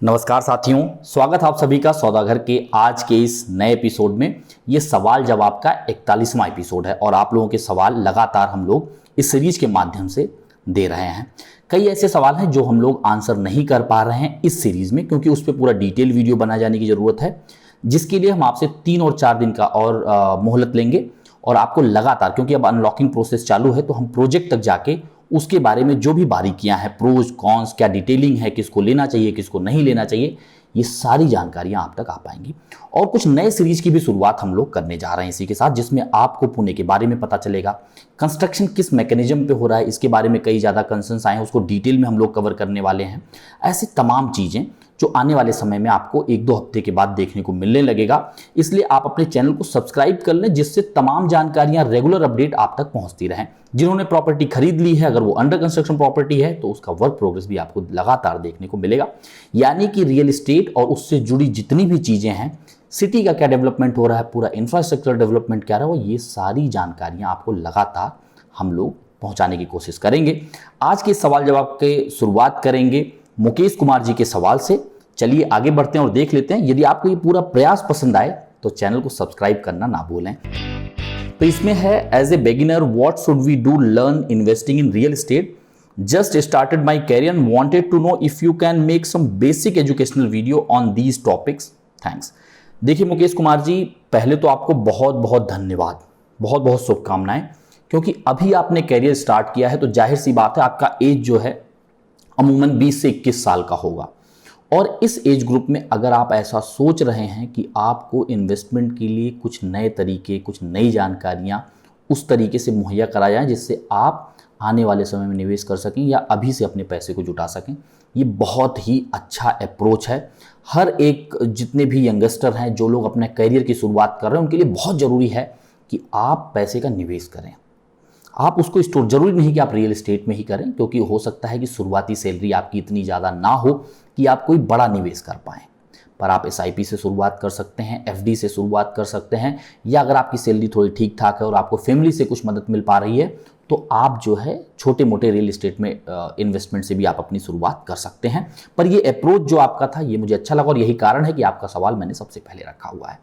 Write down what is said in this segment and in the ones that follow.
नमस्कार साथियों, स्वागत है आप सभी का सौदागर के आज के इस नए एपिसोड में। ये सवाल जवाब का 41वां एपिसोड है और आप लोगों के सवाल लगातार हम लोग इस सीरीज के माध्यम से दे रहे हैं। कई ऐसे सवाल हैं जो हम लोग आंसर नहीं कर पा रहे हैं इस सीरीज में, क्योंकि उस पर पूरा डिटेल वीडियो बनाए जाने की ज़रूरत है, जिसके लिए हम आपसे 3 और 4 दिन का और मोहलत लेंगे और आपको लगातार, क्योंकि अब अनलॉकिंग प्रोसेस चालू है, तो हम प्रोजेक्ट तक जाके उसके बारे में जो भी बारीकियां हैं, प्रोज कॉन्स, क्या डिटेलिंग है, किसको लेना चाहिए किसको नहीं लेना चाहिए, ये सारी जानकारियां आप तक आ पाएंगी। और कुछ नए सीरीज की भी शुरुआत हम लोग करने जा रहे हैं इसी के साथ, जिसमें आपको पुणे के बारे में पता चलेगा, कंस्ट्रक्शन किस मैकेनिज्म पे हो रहा है इसके बारे में कई ज़्यादा कंसर्न्स आए हैं, उसको डिटेल में हम लोग कवर करने वाले हैं। ऐसी तमाम चीज़ें जो आने वाले समय में आपको 1-2 हफ्ते के बाद देखने को मिलने लगेगा, इसलिए आप अपने चैनल को सब्सक्राइब कर लें, जिससे तमाम जानकारियां रेगुलर अपडेट आप तक पहुंचती रहें। जिन्होंने प्रॉपर्टी खरीद ली है, अगर वो अंडर कंस्ट्रक्शन प्रॉपर्टी है, तो उसका वर्क प्रोग्रेस भी आपको लगातार देखने को मिलेगा। यानी कि रियल एस्टेट और उससे जुड़ी जितनी भी चीज़ें हैं, सिटी का क्या डेवलपमेंट हो रहा है, पूरा इंफ्रास्ट्रक्चर डेवलपमेंट क्या रहा है, ये सारी जानकारियाँ आपको लगातार हम लोग पहुँचाने की कोशिश करेंगे। आज के सवाल जवाब के शुरुआत करेंगे मुकेश कुमार जी के सवाल से। चलिए आगे बढ़ते हैं और देख लेते हैं। यदि आपको ये पूरा प्रयास पसंद आए तो चैनल को सब्सक्राइब करना ना भूलें। तो इसमें है, as a beginner what should we do learn investing in real estate, just started my career, wanted to know if you can make some basic educational video on these topics, thanks. देखिए मुकेश कुमार जी, पहले तो आपको बहुत बहुत धन्यवाद, बहुत बहुत शुभकामनाएं, क्योंकि अभी आपने करियर स्टार्ट किया है, तो जाहिर सी बात है आपका एज जो है अमूमन 20 से 21 साल का होगा। और इस एज ग्रुप में अगर आप ऐसा सोच रहे हैं कि आपको इन्वेस्टमेंट के लिए कुछ नए तरीके, कुछ नई जानकारियां उस तरीके से मुहैया कराया जाए जिससे आप आने वाले समय में निवेश कर सकें या अभी से अपने पैसे को जुटा सकें, ये बहुत ही अच्छा अप्रोच है। हर एक जितने भी यंगस्टर हैं, जो लोग अपने करियर की शुरुआत कर रहे हैं, उनके लिए बहुत ज़रूरी है कि आप पैसे का निवेश करें। आप उसको स्टोर, जरूरी नहीं कि आप रियल एस्टेट में ही करें, क्योंकि हो सकता है कि शुरुआती सैलरी आपकी इतनी ज़्यादा ना हो कि आप कोई बड़ा निवेश कर पाएँ, पर आप एसआईपी से शुरुआत कर सकते हैं, एफडी से शुरुआत कर सकते हैं, या अगर आपकी सैलरी थोड़ी ठीक ठाक है और आपको फैमिली से कुछ मदद मिल पा रही है, तो आप जो है छोटे मोटे रियल एस्टेट में इन्वेस्टमेंट से भी आप अपनी शुरुआत कर सकते हैं। पर ये अप्रोच जो आपका था, ये मुझे अच्छा लगा और यही कारण है कि आपका सवाल मैंने सबसे पहले रखा हुआ है।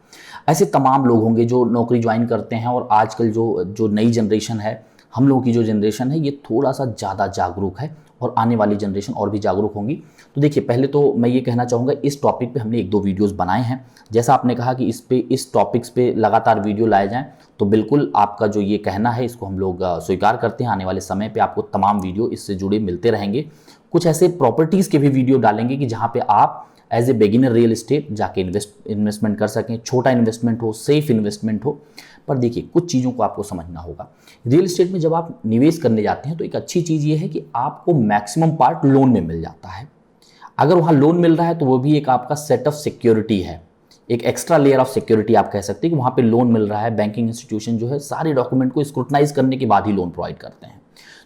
ऐसे तमाम लोग होंगे जो नौकरी ज्वाइन करते हैं, और आजकल जो नई जनरेशन है, हम लोगों की जो जनरेशन है, ये थोड़ा सा ज़्यादा जागरूक है और आने वाली जनरेशन और भी जागरूक होंगी। तो देखिए, पहले तो मैं ये कहना चाहूँगा, इस टॉपिक पे हमने 1-2 वीडियोस बनाए हैं। जैसा आपने कहा कि इस टॉपिक्स पे लगातार वीडियो लाए जाएं, तो बिल्कुल आपका जो ये कहना है इसको हम लोग स्वीकार करते हैं। आने वाले समय पे आपको तमाम वीडियो इससे जुड़े मिलते रहेंगे। कुछ ऐसे प्रॉपर्टीज़ के भी वीडियो डालेंगे कि जहाँ पे आप as a beginner real estate जाके इन्वेस्टमेंट कर सकें, छोटा इन्वेस्टमेंट हो, सेफ इन्वेस्टमेंट हो। पर देखिए, कुछ चीज़ों को आपको समझना होगा। रियल एस्टेट में जब आप निवेश करने जाते हैं, तो एक अच्छी चीज़ ये है कि आपको मैक्सिमम पार्ट लोन में मिल जाता है। अगर वहाँ लोन मिल रहा है तो वो भी एक आपका सेट ऑफ सिक्योरिटी है, एक एक्स्ट्रा लेयर ऑफ सिक्योरिटी आप कह सकते हैं कि वहाँ पे लोन मिल रहा है। बैंकिंग इंस्टीट्यूशन जो है सारे डॉक्यूमेंट को स्क्रूटनाइज करने के बाद ही लोन प्रोवाइड करते हैं।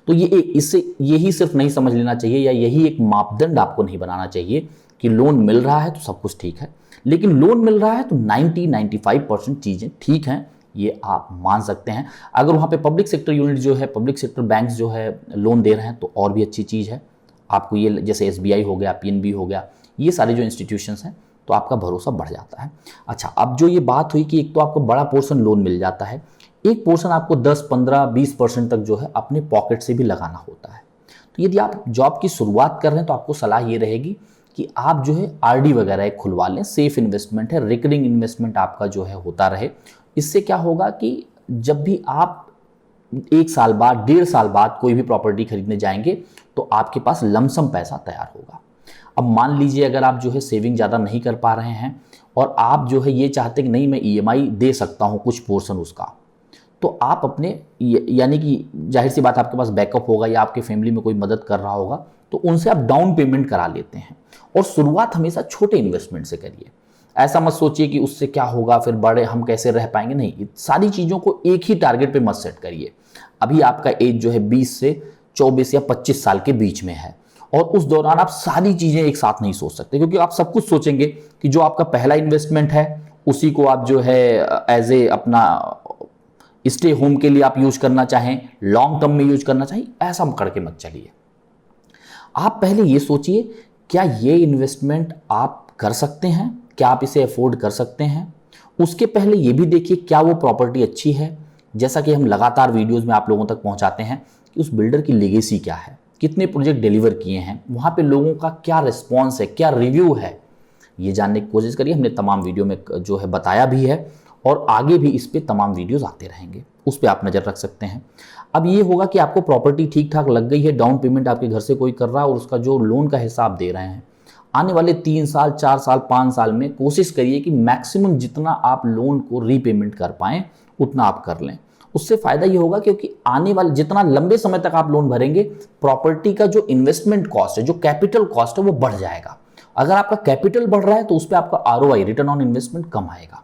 तो ये इससे यही सिर्फ नहीं समझ लेना चाहिए, या यही एक मापदंड आपको नहीं बनाना चाहिए कि लोन मिल रहा है तो सब कुछ ठीक है। लेकिन लोन मिल रहा है तो 90-95% चीज़ें ठीक हैं, ये आप मान सकते हैं। अगर वहाँ पे पब्लिक सेक्टर यूनिट जो है, पब्लिक सेक्टर बैंक्स जो है लोन दे रहे हैं, तो और भी अच्छी चीज़ है। आपको ये, जैसे एसबीआई हो गया, पीएनबी हो गया, ये सारे जो इंस्टीट्यूशंस हैं, तो आपका भरोसा बढ़ जाता है। अच्छा, अब जो ये बात हुई कि एक तो आपको बड़ा पोर्शन लोन मिल जाता है, एक पोर्शन आपको 10, 15, 20% तक जो है अपने पॉकेट से भी लगाना होता है। तो यदि आप जॉब की शुरुआत कर रहे हैं, तो आपको सलाह ये रहेगी कि आप जो है आरडी वगैरह एक खुलवा लें। सेफ इन्वेस्टमेंट है, रिकरिंग इन्वेस्टमेंट आपका जो है होता रहे। इससे क्या होगा कि जब भी आप 1 साल बाद, 1.5 साल बाद कोई भी प्रॉपर्टी खरीदने जाएंगे, तो आपके पास लमसम पैसा तैयार होगा। अब मान लीजिए अगर आप जो है सेविंग ज़्यादा नहीं कर पा रहे हैं और आप जो है ये चाहते कि नहीं, मैं ईएमआई दे सकता हूँ कुछ पोर्शन उसका, तो आप अपने, यानी कि जाहिर सी बात आपके पास बैकअप होगा या आपके फैमिली में कोई मदद कर रहा होगा, तो उनसे आप डाउन पेमेंट करा लेते हैं। और शुरुआत हमेशा छोटे इन्वेस्टमेंट से करिए। ऐसा मत सोचिए कि उससे क्या होगा, फिर बड़े हम कैसे रह पाएंगे, नहीं। सारी चीज़ों को एक ही टारगेट पे मत सेट करिए। अभी आपका एज जो है 20 से 24 या 25 साल के बीच में है, और उस दौरान आप सारी चीज़ें एक साथ नहीं सोच सकते, क्योंकि आप सब कुछ सोचेंगे कि जो आपका पहला इन्वेस्टमेंट है उसी को आप जो है एज ए अपना स्टे होम के लिए आप यूज करना चाहें, लॉन्ग टर्म में यूज करना चाहें, ऐसा करके मत चलिए। आप पहले ये सोचिए क्या ये इन्वेस्टमेंट आप कर सकते हैं, क्या आप इसे अफोर्ड कर सकते हैं। उसके पहले ये भी देखिए क्या वो प्रॉपर्टी अच्छी है। जैसा कि हम लगातार वीडियोस में आप लोगों तक पहुंचाते हैं कि उस बिल्डर की लेगेसी क्या है, कितने प्रोजेक्ट डिलीवर किए हैं, वहाँ पे लोगों का क्या रिस्पॉन्स है, क्या रिव्यू है, ये जानने की कोशिश करिए। हमने तमाम वीडियो में जो है बताया भी है और आगे भी इस पे तमाम वीडियोस आते रहेंगे, उस पर आप नज़र रख सकते हैं। अब ये होगा कि आपको प्रॉपर्टी ठीक ठाक लग गई है, डाउन पेमेंट आपके घर से कोई कर रहा है और उसका जो लोन का हिसाब दे रहे हैं, आने वाले 3 साल 4 साल 5 साल में कोशिश करिए कि मैक्सिमम जितना आप लोन को रीपेमेंट कर पाएँ उतना आप कर लें। उससे फ़ायदा ये होगा क्योंकि आने वाले जितना लंबे समय तक आप लोन भरेंगे, प्रॉपर्टी का जो इन्वेस्टमेंट कॉस्ट है, जो कैपिटल कॉस्ट है, वो बढ़ जाएगा। अगर आपका कैपिटल बढ़ रहा है तो उस पर आपका आरओआई, रिटर्न ऑन इन्वेस्टमेंट, कम आएगा।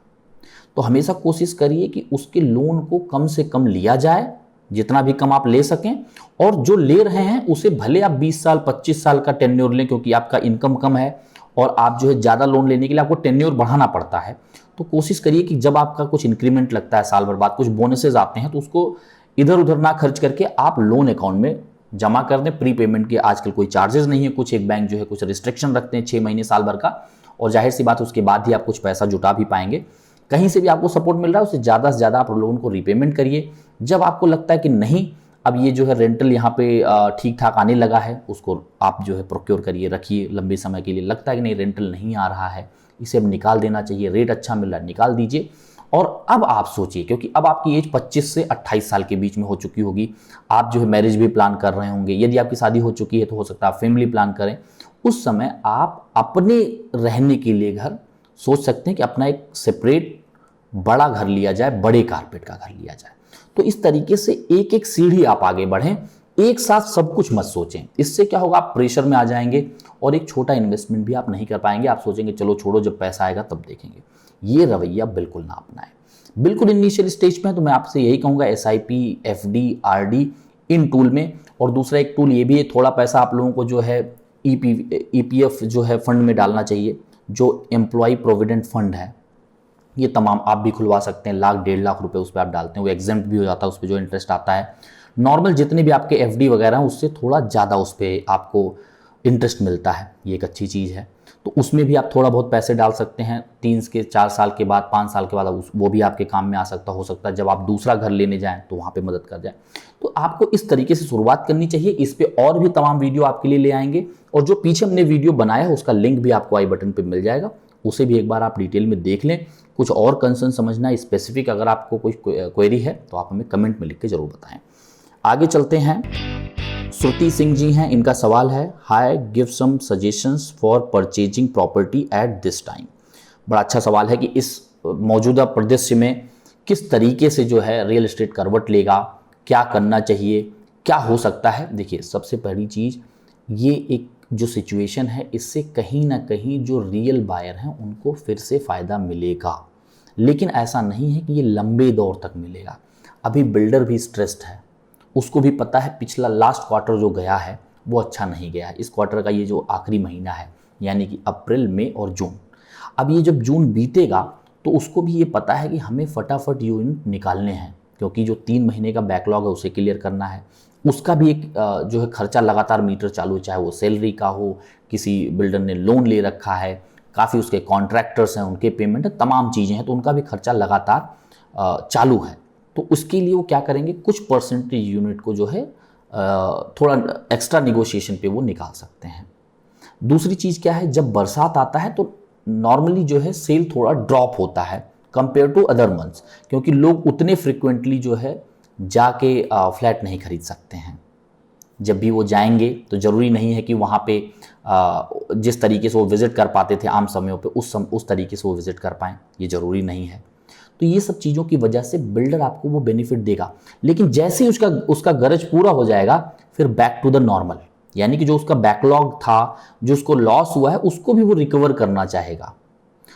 तो हमेशा कोशिश करिए कि उसके लोन को कम से कम लिया जाए, जितना भी कम आप ले सकें, और जो ले रहे हैं उसे भले आप 20 साल 25 साल का टेन्योर लें, क्योंकि आपका इनकम कम है और आप जो है ज़्यादा लोन लेने के लिए आपको टेन्योर बढ़ाना पड़ता है। तो कोशिश करिए कि जब आपका कुछ इंक्रीमेंट लगता है साल भर बाद, कुछ बोनसेस आते हैं, तो उसको इधर उधर ना खर्च करके आप लोन अकाउंट में जमा कर दें। प्री पेमेंट के आजकल कोई चार्जेस नहीं है, कुछ एक बैंक जो है कुछ रिस्ट्रिक्शन रखते हैं 6 महीने साल भर का, और जाहिर सी बात उसके बाद ही आप कुछ पैसा जुटा भी पाएंगे। कहीं से भी आपको सपोर्ट मिल रहा है उससे ज़्यादा से ज़्यादा आप लोन को रीपेमेंट करिए। जब आपको लगता है कि नहीं अब ये जो है रेंटल यहाँ पे ठीक ठाक आने लगा है, उसको आप जो है प्रोक्योर करिए, रखिए लंबे समय के लिए। लगता है कि नहीं रेंटल नहीं आ रहा है, इसे अब निकाल देना चाहिए, रेट अच्छा मिल रहा है, निकाल दीजिए। और अब आप सोचिए, क्योंकि अब आपकी एज 25 से 28 साल के बीच में हो चुकी होगी, आप जो है मैरिज भी प्लान कर रहे होंगे, यदि आपकी शादी हो चुकी है तो हो सकता है आप फैमिली प्लान करें। उस समय आप अपने रहने के लिए घर सोच सकते हैं कि अपना एक सेपरेट बड़ा घर लिया जाए, बड़े कारपेट का घर लिया जाए। तो इस तरीके से एक एक सीढ़ी आप आगे बढ़ें, एक साथ सब कुछ मत सोचें। इससे क्या होगा, आप प्रेशर में आ जाएंगे और एक छोटा इन्वेस्टमेंट भी आप नहीं कर पाएंगे। आप सोचेंगे चलो छोड़ो, जब पैसा आएगा तब देखेंगे। ये रवैया बिल्कुल ना अपनाएं। बिल्कुल इनिशियल स्टेज में है तो मैं आपसे यही कहूँगा SIP, FD, RD इन टूल में। और दूसरा एक टूल ये भी है, थोड़ा पैसा आप लोगों को जो है EPF जो है फंड में डालना चाहिए, जो एम्प्लॉय प्रोविडेंट फंड है। ये तमाम आप भी खुलवा सकते हैं, 1,00,000 1,50,000 रुपए उस पर आप डालते हैं, वो एग्जेम्प्ट भी हो जाता है, उस पर जो इंटरेस्ट आता है। नॉर्मल जितने भी आपके FD वगैरह हैं उससे थोड़ा ज़्यादा उस पर आपको इंटरेस्ट मिलता है, ये एक अच्छी चीज़ है। तो उसमें भी आप थोड़ा बहुत पैसे डाल सकते हैं। 3 के 4 साल के बाद, 5 साल के बाद वो भी आपके काम में आ सकता, हो सकता है जब आप दूसरा घर लेने जाएं तो वहाँ पे मदद कर जाए। तो आपको इस तरीके से शुरुआत करनी चाहिए। इस पे और भी तमाम वीडियो आपके लिए ले आएंगे, और जो पीछे हमने वीडियो बनाया है उसका लिंक भी आपको आई बटन पर मिल जाएगा, उसे भी एक बार आप डिटेल में देख लें। कुछ और कंसर्न समझना है स्पेसिफिक, अगर आपको कोई क्वेरी है तो आप हमें कमेंट में लिख के जरूर बताएं। आगे चलते हैं। श्रुति सिंह जी हैं, इनका सवाल है, hi give some suggestions for purchasing property at this time. बड़ा अच्छा सवाल है कि इस मौजूदा परिदृश्य में किस तरीके से जो है रियल एस्टेट करवट लेगा, क्या करना चाहिए, क्या हो सकता है। देखिए सबसे पहली चीज़, ये एक जो सिचुएशन है इससे कहीं ना कहीं जो रियल बायर हैं उनको फिर से फ़ायदा मिलेगा, लेकिन ऐसा नहीं है कि ये लंबे दौर तक मिलेगा। अभी बिल्डर भी स्ट्रेस्ड है, उसको भी पता है पिछला लास्ट क्वार्टर जो गया है वो अच्छा नहीं गया है। इस क्वार्टर का ये जो आखिरी महीना है यानी कि अप्रैल, मई और जून, अब ये जब जून बीतेगा तो उसको भी ये पता है कि हमें फटाफट यूनिट निकालने हैं, क्योंकि जो 3 महीने का बैकलॉग है उसे क्लियर करना है। उसका भी एक जो है खर्चा लगातार मीटर चालू है, चाहे वो सैलरी का हो, किसी बिल्डर ने लोन ले रखा है, काफ़ी उसके कॉन्ट्रैक्टर्स हैं, उनके पेमेंट है, तमाम चीज़ें हैं, तो उनका भी खर्चा लगातार चालू है। तो उसके लिए वो क्या करेंगे, कुछ परसेंटेज यूनिट को जो है थोड़ा एक्स्ट्रा निगोशिएशन पे वो निकाल सकते हैं। दूसरी चीज़ क्या है, जब बरसात आता है तो नॉर्मली जो है सेल थोड़ा ड्रॉप होता है कंपेयर टू अदर मंथ्स, क्योंकि लोग उतने फ्रिक्वेंटली जो है जाके फ्लैट नहीं खरीद सकते हैं। जब भी वो जाएंगे तो ज़रूरी नहीं है कि वहाँ पे जिस तरीके से वो विज़िट कर पाते थे आम समयों पे उस तरीके से वो विज़िट कर पाएँ, ये ज़रूरी नहीं है। तो ये सब चीज़ों की वजह से बिल्डर आपको वो बेनिफिट देगा, लेकिन जैसे ही उसका गरज पूरा हो जाएगा फिर बैक टू द नॉर्मल, यानी कि जो उसका बैकलॉग था, जो उसको लॉस हुआ है, उसको भी वो रिकवर करना चाहेगा।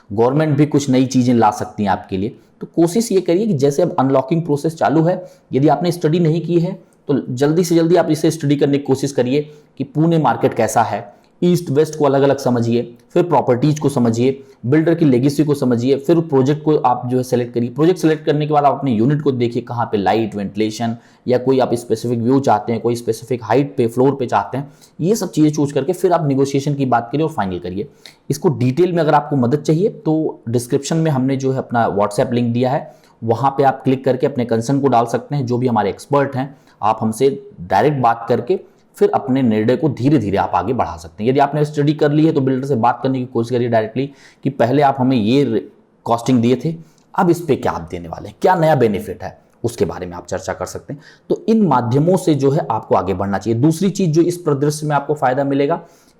गवर्नमेंट भी कुछ नई चीज़ें ला सकती हैं आपके लिए। तो कोशिश ये करिए कि जैसे अब अनलॉकिंग प्रोसेस चालू है, यदि आपने स्टडी नहीं की है तो जल्दी से जल्दी आप इसे स्टडी करने की कोशिश करिए कि पुणे मार्केट कैसा है, ईस्ट वेस्ट को अलग अलग समझिए, फिर प्रॉपर्टीज को समझिए, बिल्डर की लेगेसी को समझिए, फिर प्रोजेक्ट को आप जो है सेलेक्ट करिए। प्रोजेक्ट सेलेक्ट करने के बाद आप अपने यूनिट को देखिए कहाँ पे लाइट, वेंटिलेशन, या कोई आप स्पेसिफिक व्यू चाहते हैं, कोई स्पेसिफिक हाइट पे, फ्लोर पे चाहते हैं, ये सब चीज़ें चूज करके फिर आप निगोशिएशन की बात करिए और फाइनल करिए। इसको डिटेल में अगर आपको मदद चाहिए तो डिस्क्रिप्शन में हमने जो है अपना व्हाट्सएप लिंक दिया है, वहाँ पे आप क्लिक करके अपने कंसर्न को डाल सकते हैं। जो भी हमारे एक्सपर्ट हैं, आप हमसे डायरेक्ट बात करके फिर अपने निर्णय को धीरे धीरे आप आगे बढ़ा सकते हैं। यदि आपने स्टडी कर ली है तो बिल्डर से बात करने की कोशिश करिए डायरेक्टली कि पहले आप हमें ये कॉस्टिंग दिए थे, अब इस पे क्या आप देने वाले हैं, क्या नया बेनिफिट है, उसके बारे में आप चर्चा कर सकते हैं। तो इन माध्यमों से जो है आपको आगे बढ़ना चाहिए। दूसरी चीज जो इस परिदृश्य में आपको फायदा मिलेगा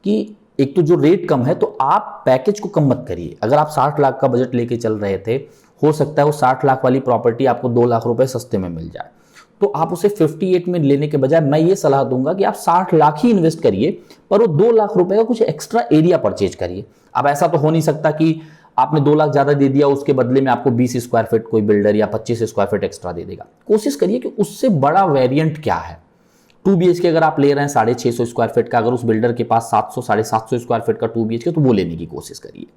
कि एक तो जो रेट कम है, तो आप पैकेज को कम मत करिए। अगर आप 60 लाख का बजट लेके चल रहे थे, हो सकता है वो 60 लाख वाली प्रॉपर्टी आपको 2 लाख रुपए सस्ते में मिल जाए, तो आप उसे 58 में लेने के बजाय मैं ये सलाह दूंगा कि आप 60 लाख ही इन्वेस्ट करिए, पर वो 2 लाख रुपए का कुछ एक्स्ट्रा एरिया परचेज करिए। अब ऐसा तो हो नहीं सकता कि आपने 2 लाख ज्यादा दे दिया, उसके बदले में आपको 20 स्क्वायर फीट कोई बिल्डर या 25 स्क्वायर फीट एक्स्ट्रा दे देगा। कोशिश करिए कि उससे बड़ा वेरिएंट क्या है। 2 BHK अगर आप ले रहे हैं 650 स्क्वायर फीट का, अगर उस बिल्डर के पास 700 750 स्क्वायर फीट का 2 BHK, तो वो लेने की कोशिश करिए।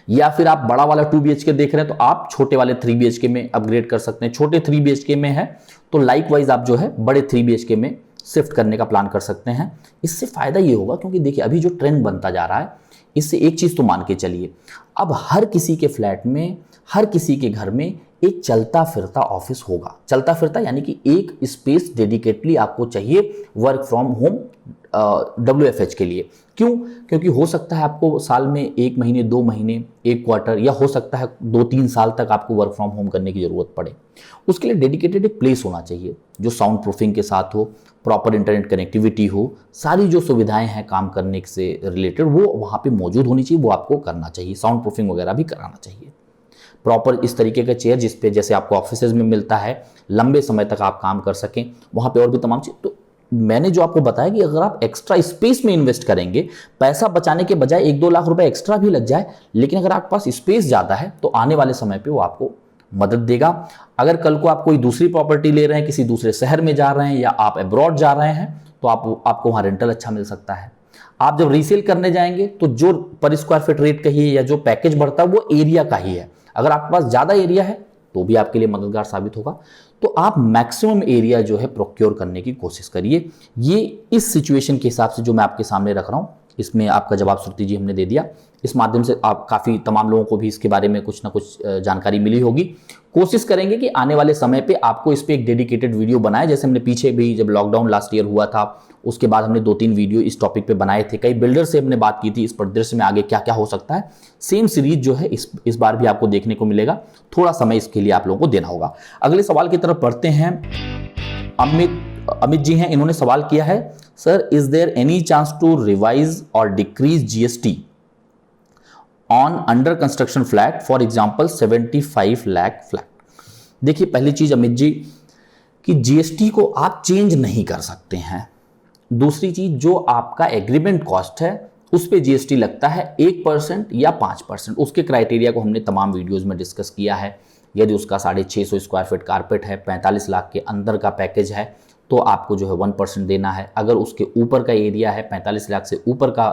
या फिर आप बड़ा वाला 2 BHK देख रहे हैं तो आप छोटे वाले 3 BHK में अपग्रेड कर सकते हैं। छोटे 3 BHK में है तो लाइकवाइज आप जो है बड़े 3 BHK में शिफ्ट करने का प्लान कर सकते हैं। इससे फायदा ये होगा, क्योंकि देखिए अभी जो ट्रेंड बनता जा रहा है, इससे एक चीज तो मान के चलिए, अब हर किसी के फ्लैट में, हर किसी के घर में एक चलता फिरता ऑफिस होगा। चलता फिरता यानी कि एक स्पेस डेडिकेटली आपको चाहिए वर्क फ्रॉम होम WFH के लिए। क्यों? क्योंकि हो सकता है आपको साल में 1 महीने, 2 महीने, 1 क्वार्टर, या हो सकता है 2-3 साल तक आपको वर्क फ्रॉम होम करने की जरूरत पड़े। उसके लिए डेडिकेटेड एक प्लेस होना चाहिए जो साउंड प्रूफिंग के साथ हो, प्रॉपर इंटरनेट कनेक्टिविटी हो, सारी जो सुविधाएं हैं काम करने से रिलेटेड वो वहाँ पे मौजूद होनी चाहिए, वो आपको करना चाहिए। साउंड प्रूफिंग वगैरह भी कराना चाहिए। प्रॉपर इस तरीके का चेयर जिसपे जैसे आपको ऑफिसेज में मिलता है, लंबे समय तक आप काम कर सकें, वहाँ पे और भी तमाम चीज। तो मैंने जो आपको बताया कि अगर आप एक्स्ट्रा स्पेस में इन्वेस्ट करेंगे, पैसा बचाने के बजाय 1-2 लाख रुपए एक्स्ट्रा भी लग जाए, लेकिन अगर आपके पास स्पेस ज़्यादा है तो आने वाले समय पे वो आपको मदद देगा। अगर कल को आप कोई दूसरी प्रॉपर्टी ले रहे हैं, किसी दूसरे शहर में जा रहे हैं, या आप अब्रॉड जा रहे हैं, तो आपको वहाँ रेंटल अच्छा मिल सकता है। आप जब रीसेल करने जाएंगे तो जो पर स्क्वायर फीट रेट का ही है या जो पैकेज बढ़ता है वो एरिया का ही है। अगर आपके पास ज़्यादा एरिया है तो भी आपके लिए मददगार साबित होगा। तो आप मैक्सिमम एरिया जो है प्रोक्योर करने की कोशिश करिए। ये इस सिचुएशन के हिसाब से जो मैं आपके सामने रख रहा हूँ, इसमें आपका जवाब श्रुति जी हमने दे दिया। इस माध्यम से आप काफ़ी तमाम लोगों को भी इसके बारे में कुछ ना कुछ जानकारी मिली होगी। कोशिश करेंगे कि आने वाले समय पे आपको इस पे एक डेडिकेटेड वीडियो बनाए, जैसे हमने पीछे भी जब लॉकडाउन लास्ट ईयर हुआ था उसके बाद हमने 2-3 वीडियो इस टॉपिक पे बनाए थे। कई बिल्डर से हमने बात की थी इस परिदृश्य में आगे क्या क्या हो सकता है। सेम सीरीज जो है इस बार भी आपको देखने को मिलेगा। थोड़ा समय इसके लिए आप लोगों को देना होगा। अगले सवाल की तरफ बढ़ते हैं। अमित जी हैं, इन्होंने सवाल किया है, sir is there any chance to revise और decrease GST on under construction flat, for example 75 lakh flat. देखिए पहली चीज अमित जी कि GST को आप चेंज नहीं कर सकते हैं। दूसरी चीज, जो आपका एग्रीमेंट कॉस्ट है उस पे GST लगता है 1% या 5%। उसके क्राइटेरिया को हमने तमाम वीडियोस में डिस्कस किया है। यदि उसका 650 स्क्वायर फीट कारपेट है, 45 लाख के अंदर का पैकेज है, तो आपको जो है 1% देना है। अगर उसके ऊपर का एरिया है, 45 लाख से ऊपर का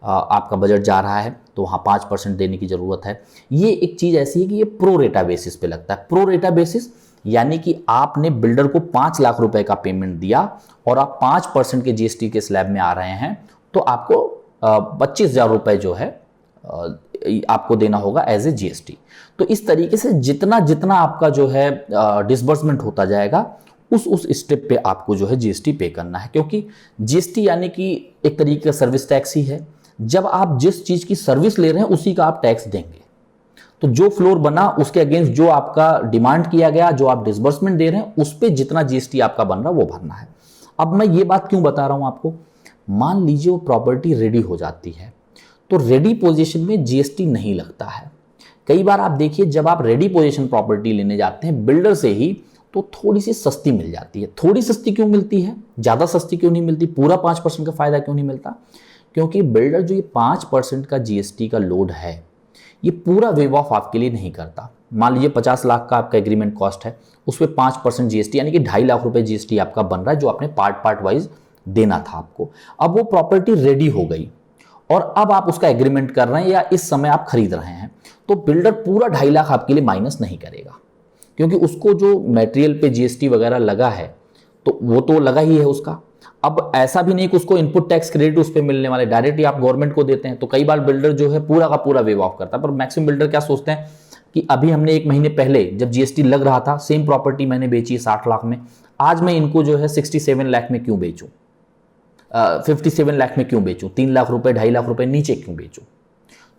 आपका बजट जा रहा है, तो वहाँ 5% देने की ज़रूरत है। ये एक चीज़ ऐसी है कि ये प्रो रेटा बेसिस पे लगता है। प्रो रेटा बेसिस यानी कि आपने बिल्डर को 5 लाख रुपए का पेमेंट दिया और आप 5% के GST के स्लैब में आ रहे हैं, तो आपको 25,000 रुपये जो है आपको देना होगा एज ए GST। तो इस तरीके से जितना जितना आपका जो है डिसबर्समेंट होता जाएगा उस स्टेप पे आपको जो है GST पे करना है, क्योंकि GST यानी कि एक तरीके का सर्विस टैक्स ही है। जब आप जिस चीज़ की सर्विस ले रहे हैं उसी का आप टैक्स देंगे। तो जो फ्लोर बना उसके अगेंस्ट जो आपका डिमांड किया गया, जो आप डिसबर्समेंट दे रहे हैं, उस पर जितना GST आपका बन रहा है वो भरना है। अब मैं ये बात क्यों बता रहा हूं आपको, मान लीजिए वो प्रॉपर्टी रेडी हो जाती है तो रेडी पोजीशन में GST नहीं लगता है। कई बार आप देखिए जब आप रेडी पोजीशन प्रॉपर्टी लेने जाते हैं बिल्डर से ही, तो थोड़ी सी सस्ती मिल जाती है। थोड़ी सस्ती क्यों मिलती है, ज़्यादा सस्ती क्यों नहीं मिलती, पूरा 5% का फायदा क्यों नहीं मिलता? क्योंकि बिल्डर जो ये 5% का GST का लोड है ये पूरा वेव ऑफ आपके लिए नहीं करता। मान लीजिए 50 लाख का आपका एग्रीमेंट कॉस्ट है, उस पर 5% GST यानी कि 2.5 लाख रुपए GST आपका बन रहा है, जो आपने पार्ट वाइज देना था आपको। अब वो प्रॉपर्टी रेडी हो गई और अब आप उसका एग्रीमेंट कर रहे हैं या इस समय आप खरीद रहे हैं, तो बिल्डर पूरा 2.5 लाख आपके लिए माइनस नहीं करेगा, क्योंकि उसको जो मटेरियल पे जीएसटी वगैरह लगा है तो वो तो लगा ही है उसका। अब ऐसा भी नहीं कि उसको इनपुट टैक्स क्रेडिट उस पर मिलने वाले, डायरेक्टली आप गवर्नमेंट को देते हैं, तो कई बार बिल्डर जो है पूरा का पूरा वेव ऑफ करता है। पर मैक्सिमम बिल्डर क्या सोचते हैं कि अभी हमने 1 महीने पहले जब जीएसटी लग रहा था, सेम प्रॉपर्टी मैंने बेची 60 लाख में, आज मैं इनको जो है 67 लाख में क्यों बेचूं, 57 लाख में क्यों बेचूं, 3 लाख रुपए 2.5 लाख रुपए नीचे क्यों बेचूं।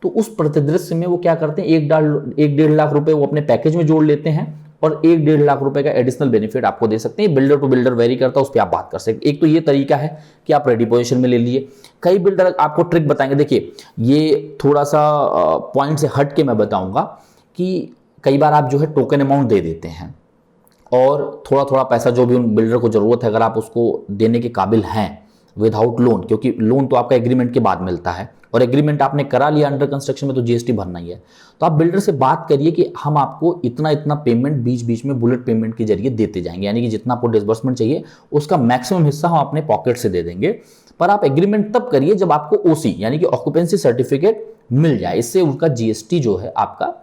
तो उस परिदृश्य में वो क्या करते हैं, 1-1.5 लाख रुपए वो अपने पैकेज में जोड़ लेते हैं और 1-1.5 लाख रुपए का एडिशनल बेनिफिट आपको दे सकते हैं। बिल्डर टू बिल्डर वेरी करता है, उस पर आप बात कर सकते हैं। एक तो ये तरीका है कि आप रेडी पोजीशन में ले लिए। कई बिल्डर आपको ट्रिक बताएंगे, देखिए ये थोड़ा सा पॉइंट से हट के मैं बताऊंगा कि कई बार आप जो है टोकन अमाउंट दे देते हैं और थोड़ा थोड़ा पैसा जो भी उन बिल्डर को जरूरत है अगर आप उसको देने के काबिल हैं विदाउट लोन, क्योंकि लोन तो आपका एग्रीमेंट के बाद मिलता है और एग्रीमेंट आपने करा लिया अंडर कंस्ट्रक्शन में तो जीएसटी भरना ही है, तो आप बिल्डर से बात करिए कि हम आपको इतना इतना पेमेंट बीच बीच में बुलेट पेमेंट के जरिए देते जाएंगे, यानी कि जितना आपको डिसबर्समेंट चाहिए उसका मैक्सिमम हिस्सा हम अपने पॉकेट से दे देंगे। पर आप एग्रीमेंट तब करिए जब आपको ओसी यानी कि ऑक्यूपेंसी सर्टिफिकेट मिल जाए, इससे उनका जीएसटी जो है आपका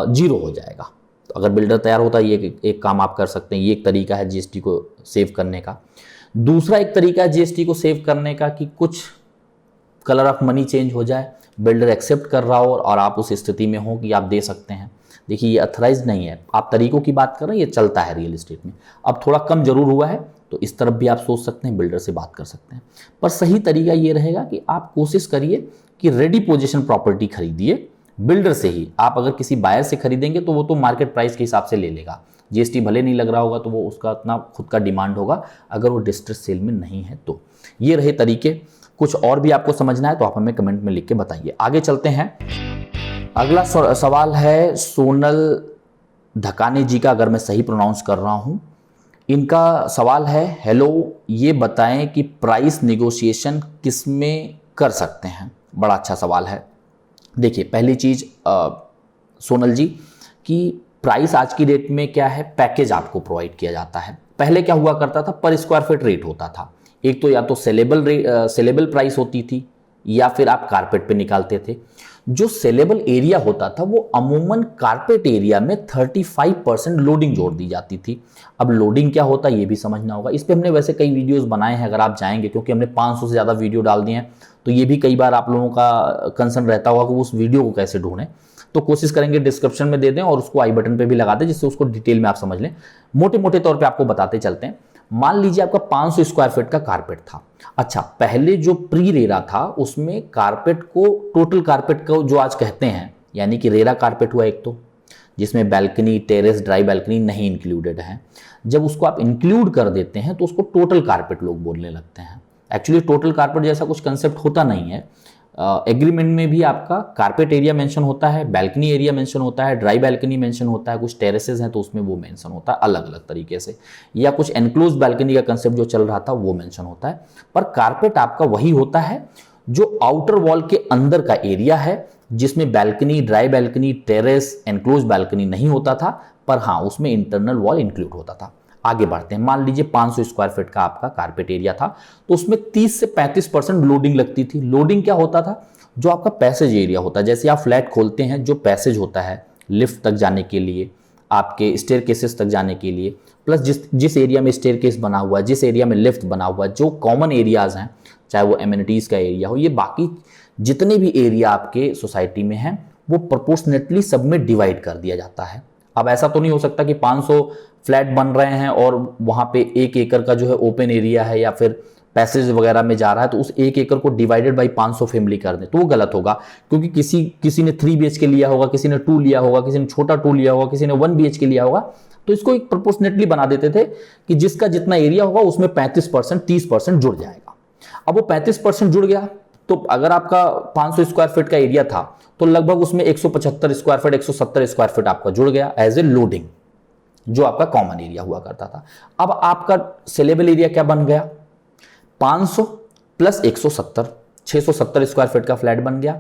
जीरो हो जाएगा। तो अगर बिल्डर तैयार होता है ये एक काम आप कर सकते हैं। ये एक तरीका है जीएसटी को सेव करने का। दूसरा एक तरीका है जीएसटी को सेव करने का कि कुछ कलर ऑफ मनी चेंज हो जाए, बिल्डर एक्सेप्ट कर रहा हो और आप उस स्थिति में हो कि आप दे सकते हैं। देखिए ये अथराइज नहीं है, आप तरीकों की बात कर रहे हैं, ये चलता है रियल एस्टेट में। अब थोड़ा कम जरूर हुआ है तो इस तरफ भी आप सोच सकते हैं, बिल्डर से बात कर सकते हैं। पर सही तरीका ये रहेगा कि आप कोशिश करिए कि रेडी पोजीशन प्रॉपर्टी खरीदिए बिल्डर से ही। आप अगर किसी बायर से खरीदेंगे तो वो तो मार्केट प्राइस के हिसाब से ले लेगा, जीएसटी भले नहीं लग रहा होगा तो वो उसका इतना खुद का डिमांड होगा अगर वो डिस्ट्रेस सेल में नहीं है तो। ये रहे तरीके। कुछ और भी आपको समझना है तो आप हमें कमेंट में लिख के बताइए। आगे चलते हैं। अगला सवाल है सोनल धकाने जी का, अगर मैं सही प्रोनाउंस कर रहा हूं। इनका सवाल है, हेलो ये बताएं कि प्राइस नेगोशिएशन किस में कर सकते हैं। बड़ा अच्छा सवाल है। देखिए पहली चीज सोनल जी कि प्राइस आज की डेट में क्या है, पैकेज आपको प्रोवाइड किया जाता है। पहले क्या हुआ करता था, पर स्क्वायर फीट रेट होता था। एक तो या तो सेलेबल प्राइस होती थी या फिर आप कारपेट पे निकालते थे। जो सेलेबल एरिया होता था वो अमूमन कारपेट एरिया में 35% लोडिंग जोड़ दी जाती थी। अब लोडिंग क्या होता है ये भी समझना होगा। इस पे हमने वैसे कई वीडियोस बनाए हैं, अगर आप जाएंगे, क्योंकि हमने 500 से ज़्यादा वीडियो डाल दिए हैं, तो ये भी कई बार आप लोगों का कंसर्न रहता होगा कि उस वीडियो को कैसे ढूंढें। तो कोशिश करेंगे डिस्क्रिप्शन में दे दें और उसको आई बटन पे भी लगा दें, जिससे उसको डिटेल में आप समझ लें। मोटे मोटे तौर पे आपको बताते चलते हैं। मान लीजिए आपका 500 स्क्वायर फीट का कारपेट था। अच्छा, पहले जो प्री रेरा था उसमें कारपेट को, टोटल कारपेट को जो आज कहते हैं, यानी कि रेरा कारपेट हुआ एक तो, जिसमें बैल्कनी, टेरेस, ड्राई बैल्कनी नहीं इंक्लूडेड है। जब उसको आप इंक्लूड कर देते हैं तो उसको टोटल कारपेट लोग बोलने लगते हैं। एक्चुअली टोटल कारपेट जैसा कुछ कंसेप्ट होता नहीं है। एग्रीमेंट में भी आपका कारपेट एरिया मेंशन होता है, बैल्कनी एरिया मेंशन होता है, ड्राई बैल्कनी मेंशन होता है, कुछ टेरेसेस हैं तो उसमें वो मेंशन होता है अलग अलग तरीके से, या कुछ एनक्लोज बैल्कनी का कंसेप्ट जो चल रहा था वो मेंशन होता है। पर कारपेट आपका वही होता है जो आउटर वॉल के अंदर का एरिया है, जिसमें balcony, dry balcony, terrace, enclose balcony नहीं होता था, पर हाँ उसमें इंटरनल वॉल इंक्लूड होता था। आगे बढ़ते हैं। मान लीजिए 500 स्क्वायर फीट का आपका कारपेट एरिया था, तो उसमें 30 से 35% लोडिंग लगती थी। लोडिंग क्या होता था, जो आपका पैसेज एरिया होता है, जैसे आप फ्लैट खोलते हैं, जो पैसेज होता है लिफ्ट तक जाने के लिए, आपके स्टेयर केसेस तक जाने के लिए, प्लस जिस एरिया में स्टेयर केस बना हुआ है, जिस एरिया में लिफ्ट बना हुआ है, जो कॉमन एरियाज हैं, चाहे वो एमिनिटीज का एरिया हो, ये बाकी जितने भी एरिया आपके सोसाइटी में हैं वो प्रोपोर्शनेटली सब में डिवाइड कर दिया जाता है। अब ऐसा तो नहीं हो सकता कि 500 फ्लैट बन रहे हैं और वहां पे 1 एकड़ का जो है ओपन एरिया है या फिर पैसेज वगैरह में जा रहा है, तो उस 1 एकड़ को डिवाइडेड बाई 500 फैमिली कर दें, तो वो गलत होगा। क्योंकि किसी ने 3 BHK लिया होगा, किसी ने 2 लिया होगा, किसी ने छोटा 2 लिया होगा, किसी ने 1 BHK लिया होगा, तो इसको एक प्रोपोर्शनेटली बना देते थे कि जिसका जितना एरिया होगा उसमें 35%, 30% जुड़ जाएगा। अब वो 35% जुड़ गया, तो अगर आपका 500 स्क्वायर फीट का एरिया था तो लगभग उसमें 175 स्क्वायर फीट, 170 स्क्वायर फीट आपका जुड़ गया एज ए लोडिंग, जो आपका कॉमन एरिया हुआ करता था। अब आपका सेलेबल एरिया क्या बन गया, 500 प्लस 170, 670 स्क्वायर फीट का फ्लैट बन गया।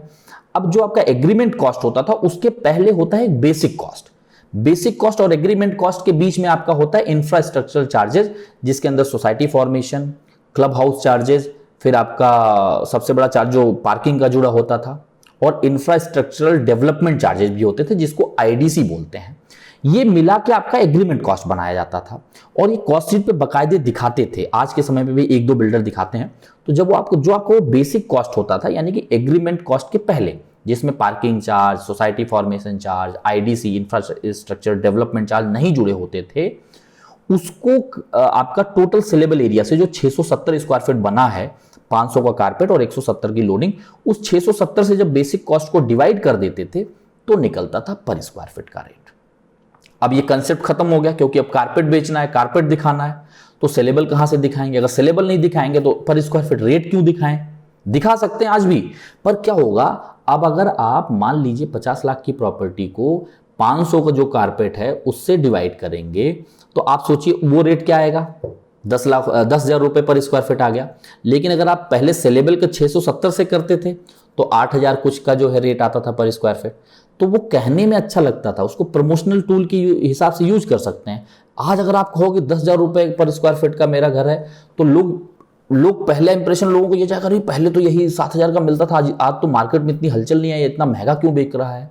अब जो आपका एग्रीमेंट कॉस्ट होता था उसके पहले होता है बेसिक कॉस्ट। बेसिक कॉस्ट और एग्रीमेंट कॉस्ट के बीच में आपका होता है इंफ्रास्ट्रक्चरल चार्जेस, जिसके अंदर society formation, club house charges, फिर आपका सबसे बड़ा चार्ज जो पार्किंग का जुड़ा होता था, और इंफ्रास्ट्रक्चरल डेवलपमेंट चार्जेस भी होते थे जिसको आईडीसी बोलते हैं। ये मिला के आपका एग्रीमेंट कॉस्ट बनाया जाता था और ये कॉस्ट शीट पे बकायदे दिखाते थे। आज के समय में भी एक दो बिल्डर दिखाते हैं। तो जब वो आपको बेसिक कॉस्ट होता था, यानी कि एग्रीमेंट कॉस्ट के पहले, जिसमें parking charge, society formation charge, IDC, infrastructure development charge नहीं जुड़े होते थे, उसको आपका टोटल सेलेबल एरिया से जो 670 स्क्वायर फीट बना है, 500 का कारपेट और 170 की लोडिंग, उस 670 से जब बेसिक कॉस्ट को डिवाइड कर देते थे तो निकलता था पर स्क्वायर फीट का रेट। अब ये कंसेप्ट खत्म हो गया, क्योंकि अब कारपेट बेचना है, कारपेट दिखाना है, तो सेलेबल कहां से दिखाएंगे? अगर सेलेबल नहीं दिखाएंगे तो पर स्क्वायर फीट रेट क्यों दिखाएं? दिखा सकते हैं आज भी, पर क्या होगा, अब अगर आप मान लीजिए 50 लाख की प्रॉपर्टी को 500 का जो कारपेट है उससे डिवाइड करेंगे, तो आप सोचिए वो रेट क्या आएगा? 10,000 रुपए पर स्क्वायर फीट आ गया। लेकिन अगर आप पहले सेलेबल के 670 से करते थे तो 8,000 कुछ का जो है रेट आता था पर स्क्वायर फीट। तो वो कहने में अच्छा लगता था, उसको प्रमोशनल टूल के हिसाब से यूज कर सकते हैं। आज अगर आप कहोगे 10,000 रुपए पर स्क्वायर फीट का मेरा घर है, तो लोग पहला इंप्रेशन लोगों को ये जाएगा, अरे पहले तो यही 7,000 का मिलता था, आज तो मार्केट में इतनी हलचल नहीं है, इतना महंगा क्यों बिक रहा है?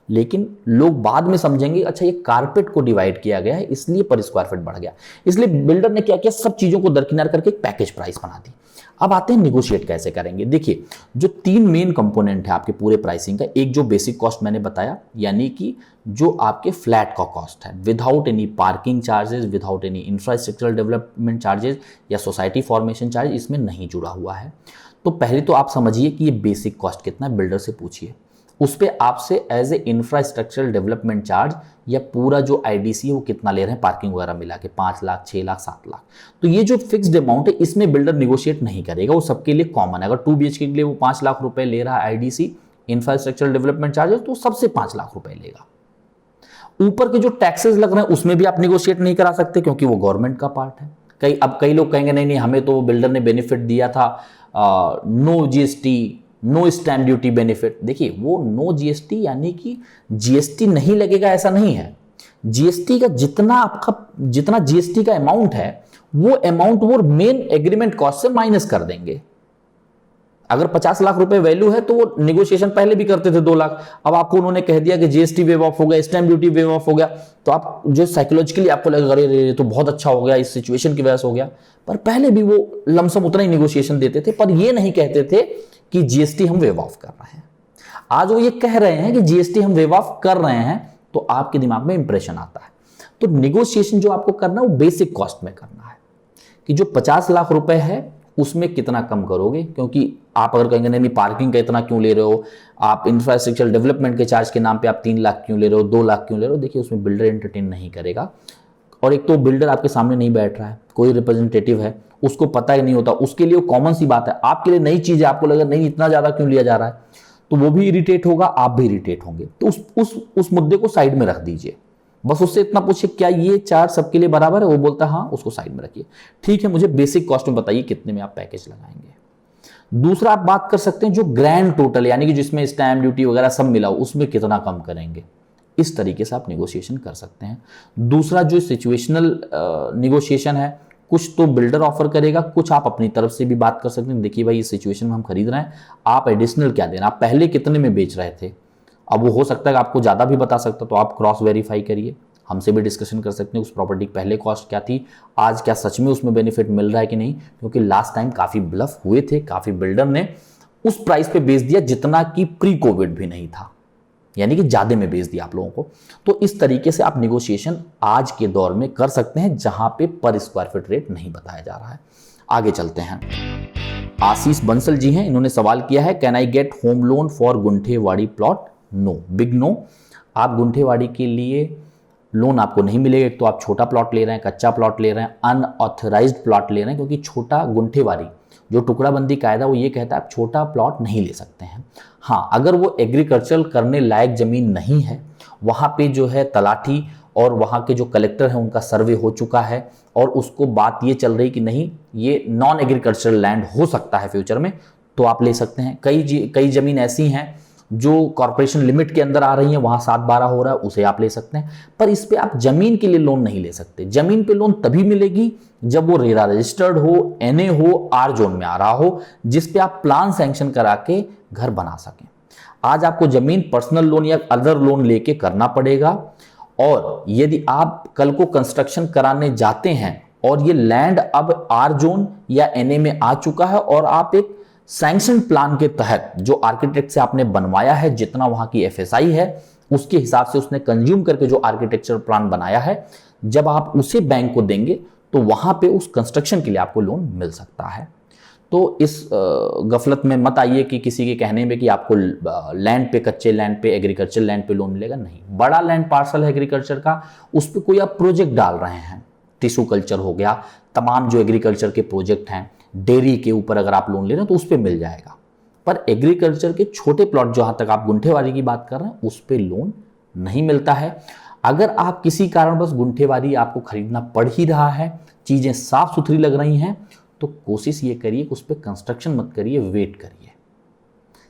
लेकिन लोग बाद में समझेंगे, अच्छा ये कारपेट को डिवाइड किया गया है इसलिए पर स्क्वायर फीट बढ़ गया। इसलिए बिल्डर ने क्या किया, सब चीजों को दरकिनार करके एक पैकेज प्राइस बना दी। अब आते हैं निगोशिएट कैसे करेंगे। देखिए, जो 3 मेन कंपोनेंट है आपके पूरे प्राइसिंग का, एक जो बेसिक कॉस्ट मैंने बताया, यानी कि जो आपके फ्लैट का कॉस्ट है, without any parking charges, without any infrastructural development charges या सोसाइटी फॉर्मेशन चार्ज इसमें नहीं जुड़ा हुआ है। तो पहले तो आप समझिए कि ये बेसिक कॉस्ट कितना है, बिल्डर से पूछिए, उस पर आपसे as a infrastructural development charge या पूरा जो आईडीसी है वो कितना ले रहे हैं, पार्किंग वगैरह मिला के 5 लाख, 6 लाख, 7 लाख। तो ये जो फिक्स्ड अमाउंट है इसमें बिल्डर निगोशिएट नहीं करेगा, वो सबके लिए कॉमन है। अगर 2 BHK के लिए वो 5 लाख रुपए ले रहा है आईडीसी, इंफ्रास्ट्रक्चरल डेवलपमेंट चार्जेस, तो सबसे 5 लाख रुपए लेगा। ऊपर के जो टैक्सेस लग रहे हैं उसमें भी आप निगोशिएट नहीं करा सकते, क्योंकि वो गवर्नमेंट का पार्ट है। कई लोग कहेंगे नहीं हमें तो बिल्डर ने बेनिफिट दिया था, no GST, no stamp duty benefit. देखिए, वो नो जीएसटी यानी कि जीएसटी नहीं लगेगा ऐसा नहीं है। जीएसटी का जितना जीएसटी का अमाउंट है वो अमाउंट वो मेन एग्रीमेंट कॉस्ट से माइनस कर देंगे। अगर 50 लाख रुपए वैल्यू है तो वो निगोशिएशन पहले भी करते थे 2 लाख, अब आपको उन्होंने कह दिया कि जीएसटी वेव ऑफ हो गया, स्टैंप ड्यूटी वेव ऑफ हो गया, तो आप जो साइकोलॉजिकली आपको लगेगा अरे तो बहुत अच्छा हो गया, इस सिचुएशन की वजह से हो गया। पर पहले भी वो लमसम उतना ही निगोशिएशन देते थे, पर ये नहीं कहते थे कि जीएसटी हम वेव ऑफ कर रहे हैं। आज वो ये कह रहे हैं कि जीएसटी हम वेव ऑफ कर रहे हैं, तो आपके दिमाग में इंप्रेशन आता है। तो निगोशिएशन जो आपको करना है वो बेसिक कॉस्ट में करना है, कि जो 50 लाख रुपए है उसमें कितना कम करोगे। क्योंकि आप अगर कहेंगे नहीं पार्किंग का इतना क्यों ले रहे हो, आप इंफ्रास्ट्रक्चर डेवलपमेंट के चार्ज के नाम पे आप 3 लाख क्यों ले रहे हो, 2 लाख क्यों ले रहे हो, देखिए उसमें बिल्डर एंटरटेन नहीं करेगा। और एक तो बिल्डर आपके सामने नहीं बैठ रहा है, कोई रिप्रेजेंटेटिव है, उसको पता ही नहीं होता, उसके लिए वो कॉमन सी बात है, आपके लिए नई चीज है, आपको लगा नहीं इतना ज्यादा क्यों लिया जा रहा है, तो वो भी इरिटेट होगा, आप भी इरिटेट होंगे। तो उस मुद्दे को साइड में रख दीजिए, बस उससे इतना पूछिए क्या ये चार्ज सबके लिए बराबर है, वो बोलता है हाँ, उसको साइड में रखिए। ठीक है, मुझे बेसिक कॉस्ट में बताइए कितने में आप पैकेज लगाएंगे। दूसरा आप बात कर सकते हैं जो ग्रैंड टोटल, यानी कि जिसमें स्टैंप ड्यूटी वगैरह सब मिला हो, उसमें कितना कम करेंगे। इस तरीके से आप निगोशिएशन कर सकते हैं। दूसरा जो सिचुएशनल निगोशिएशन है, कुछ तो बिल्डर ऑफर करेगा, कुछ आप अपनी तरफ से भी बात कर सकते हैं। देखिए भाई इस सिचुएशन में हम खरीद रहे हैं, आप एडिशनल क्या देना, आप पहले कितने में बेच रहे थे। अब वो हो सकता है कि आपको ज़्यादा भी बता सकता, तो आप क्रॉस वेरीफाई करिए, हमसे भी डिस्कशन कर सकते हैं उस प्रॉपर्टी की पहले कॉस्ट क्या थी, आज क्या सच में उसमें बेनिफिट मिल रहा है कि नहीं। क्योंकि लास्ट टाइम काफ़ी ब्लफ हुए थे, काफ़ी बिल्डर ने उस प्राइस पे बेच दिया जितना कि प्री कोविड भी नहीं था, यानी कि ज़्यादा में बेच दिया आप लोगों को। तो इस तरीके से आप निगोशिएशन आज के दौर में कर सकते हैं, जहां पे पर स्क्वायर फीट रेट नहीं बताया जा रहा है। आगे चलते हैं। आशीष बंसल जी हैं, इन्होंने सवाल किया है, can I get home loan for Gunthewari plot? No, big no. आप गुंठेवाड़ी के लिए लोन आपको नहीं मिलेगा। एक तो आप छोटा प्लॉट ले रहे हैं, कच्चा प्लॉट ले रहे हैं, अनऑथराइज्ड प्लॉट ले रहे हैं, क्योंकि छोटा गुंठेवाड़ी जो टुकड़ाबंदी कायदा वो ये कहता है आप छोटा प्लॉट नहीं ले सकते हैं। हाँ, अगर वो एग्रीकल्चर करने लायक जमीन नहीं है, वहाँ पे जो है तलाठी और वहाँ के जो कलेक्टर हैं उनका सर्वे हो चुका है और उसको बात ये चल रही कि नहीं ये नॉन एग्रीकल्चरल लैंड हो सकता है फ्यूचर में, तो आप ले सकते हैं। कई जमीन ऐसी हैं जो कॉर्पोरेशन लिमिट के अंदर आ रही है वहां 7-12 हो रहा है, उसे आप ले सकते हैं। पर इस पे आप जमीन के लिए लोन नहीं ले सकते। जमीन पे लोन तभी मिलेगी जब वो रेरा रजिस्टर्ड हो, एनए हो, आर जोन में आ रहा हो, जिस पे आप प्लान सैंक्शन करा के घर बना सकें। आज आपको जमीन पर्सनल लोन या अदर लोन लेके करना पड़ेगा। और यदि आप कल को कंस्ट्रक्शन कराने जाते हैं और ये लैंड अब आर जोन या एनए में आ चुका है और आप एक सैंक्शन प्लान के तहत जो आर्किटेक्ट से आपने बनवाया है, जितना वहां की एफएसआई है उसके हिसाब से उसने कंज्यूम करके जो आर्किटेक्चर प्लान बनाया है, जब आप उसे बैंक को देंगे तो वहां पे उस कंस्ट्रक्शन के लिए आपको लोन मिल सकता है। तो इस गफलत में मत आइए कि किसी के कहने में कि आपको लैंड पे, कच्चे लैंड पे, एग्रीकल्चर लैंड पे लोन मिलेगा। नहीं, बड़ा लैंड पार्सल है एग्रीकल्चर का, उस पर कोई आप प्रोजेक्ट डाल रहे हैं, टिश्यू कल्चर हो गया, तमाम जो एग्रीकल्चर के प्रोजेक्ट हैं, डेयरी के ऊपर अगर आप लोन ले रहे हैं तो उस पर मिल जाएगा। पर एग्रीकल्चर के छोटे प्लॉट, जहां तक आप गुंठेवारी की बात कर रहे हैं, उस पर लोन नहीं मिलता है। अगर आप किसी कारणवश गुंठेवारी आपको खरीदना पड़ ही रहा है, चीजें साफ सुथरी लग रही हैं, तो कोशिश ये करिए कि उस पर कंस्ट्रक्शन मत करिए, वेट करिए।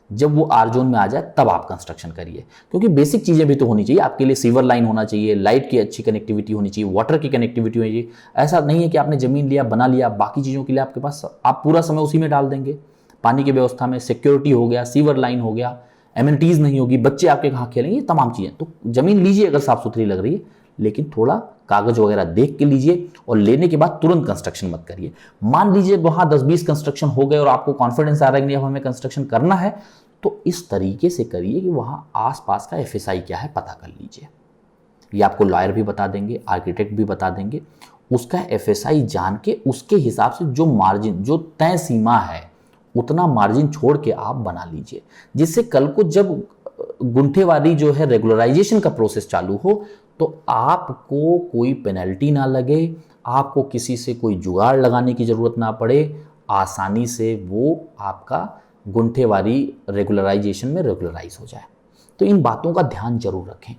जब वो आर जोन में आ जाए तब आप कंस्ट्रक्शन करिए, क्योंकि बेसिक चीजें भी तो होनी चाहिए आपके लिए। सीवर लाइन होना चाहिए, लाइट की अच्छी कनेक्टिविटी होनी चाहिए, वाटर की कनेक्टिविटी होनी चाहिए। ऐसा नहीं है कि आपने जमीन लिया, बना लिया, बाकी चीजों के लिए आपके पास आप पूरा समय उसी में डाल देंगे। पानी की व्यवस्था में सिक्योरिटी हो गया, सीवर लाइन हो गया, एमिनिटीज नहीं होगी, बच्चे आपके कहाँ खेलेंगे, ये तमाम चीजें। तो जमीन लीजिए अगर साफ सुथरी लग रही है, लेकिन थोड़ा कागज वगैरह देख के लीजिए और लेने के बाद तुरंत कंस्ट्रक्शन मत करिए। मान लीजिए वहां 10-20 कंस्ट्रक्शन हो गए और आपको कॉन्फिडेंस आ रहा है कि अब हमें कंस्ट्रक्शन करना है, तो इस तरीके से करिए कि वहां आसपास का एफएसआई क्या है पता कर लीजिए। ये आपको लॉयर भी बता देंगे, आर्किटेक्ट भी बता देंगे। उसका एफएसआई जान के उसके हिसाब से जो मार्जिन, जो तय सीमा है, उतना मार्जिन छोड़ के आप बना लीजिए, जिससे कल को जब गुंठेवारी जो है रेगुलराइजेशन का प्रोसेस चालू हो तो आपको कोई पेनल्टी ना लगे, आपको किसी से कोई जुगाड़ लगाने की जरूरत ना पड़े, आसानी से वो आपका गुंठेवारी रेगुलराइजेशन में रेगुलराइज हो जाए। तो इन बातों का ध्यान जरूर रखें।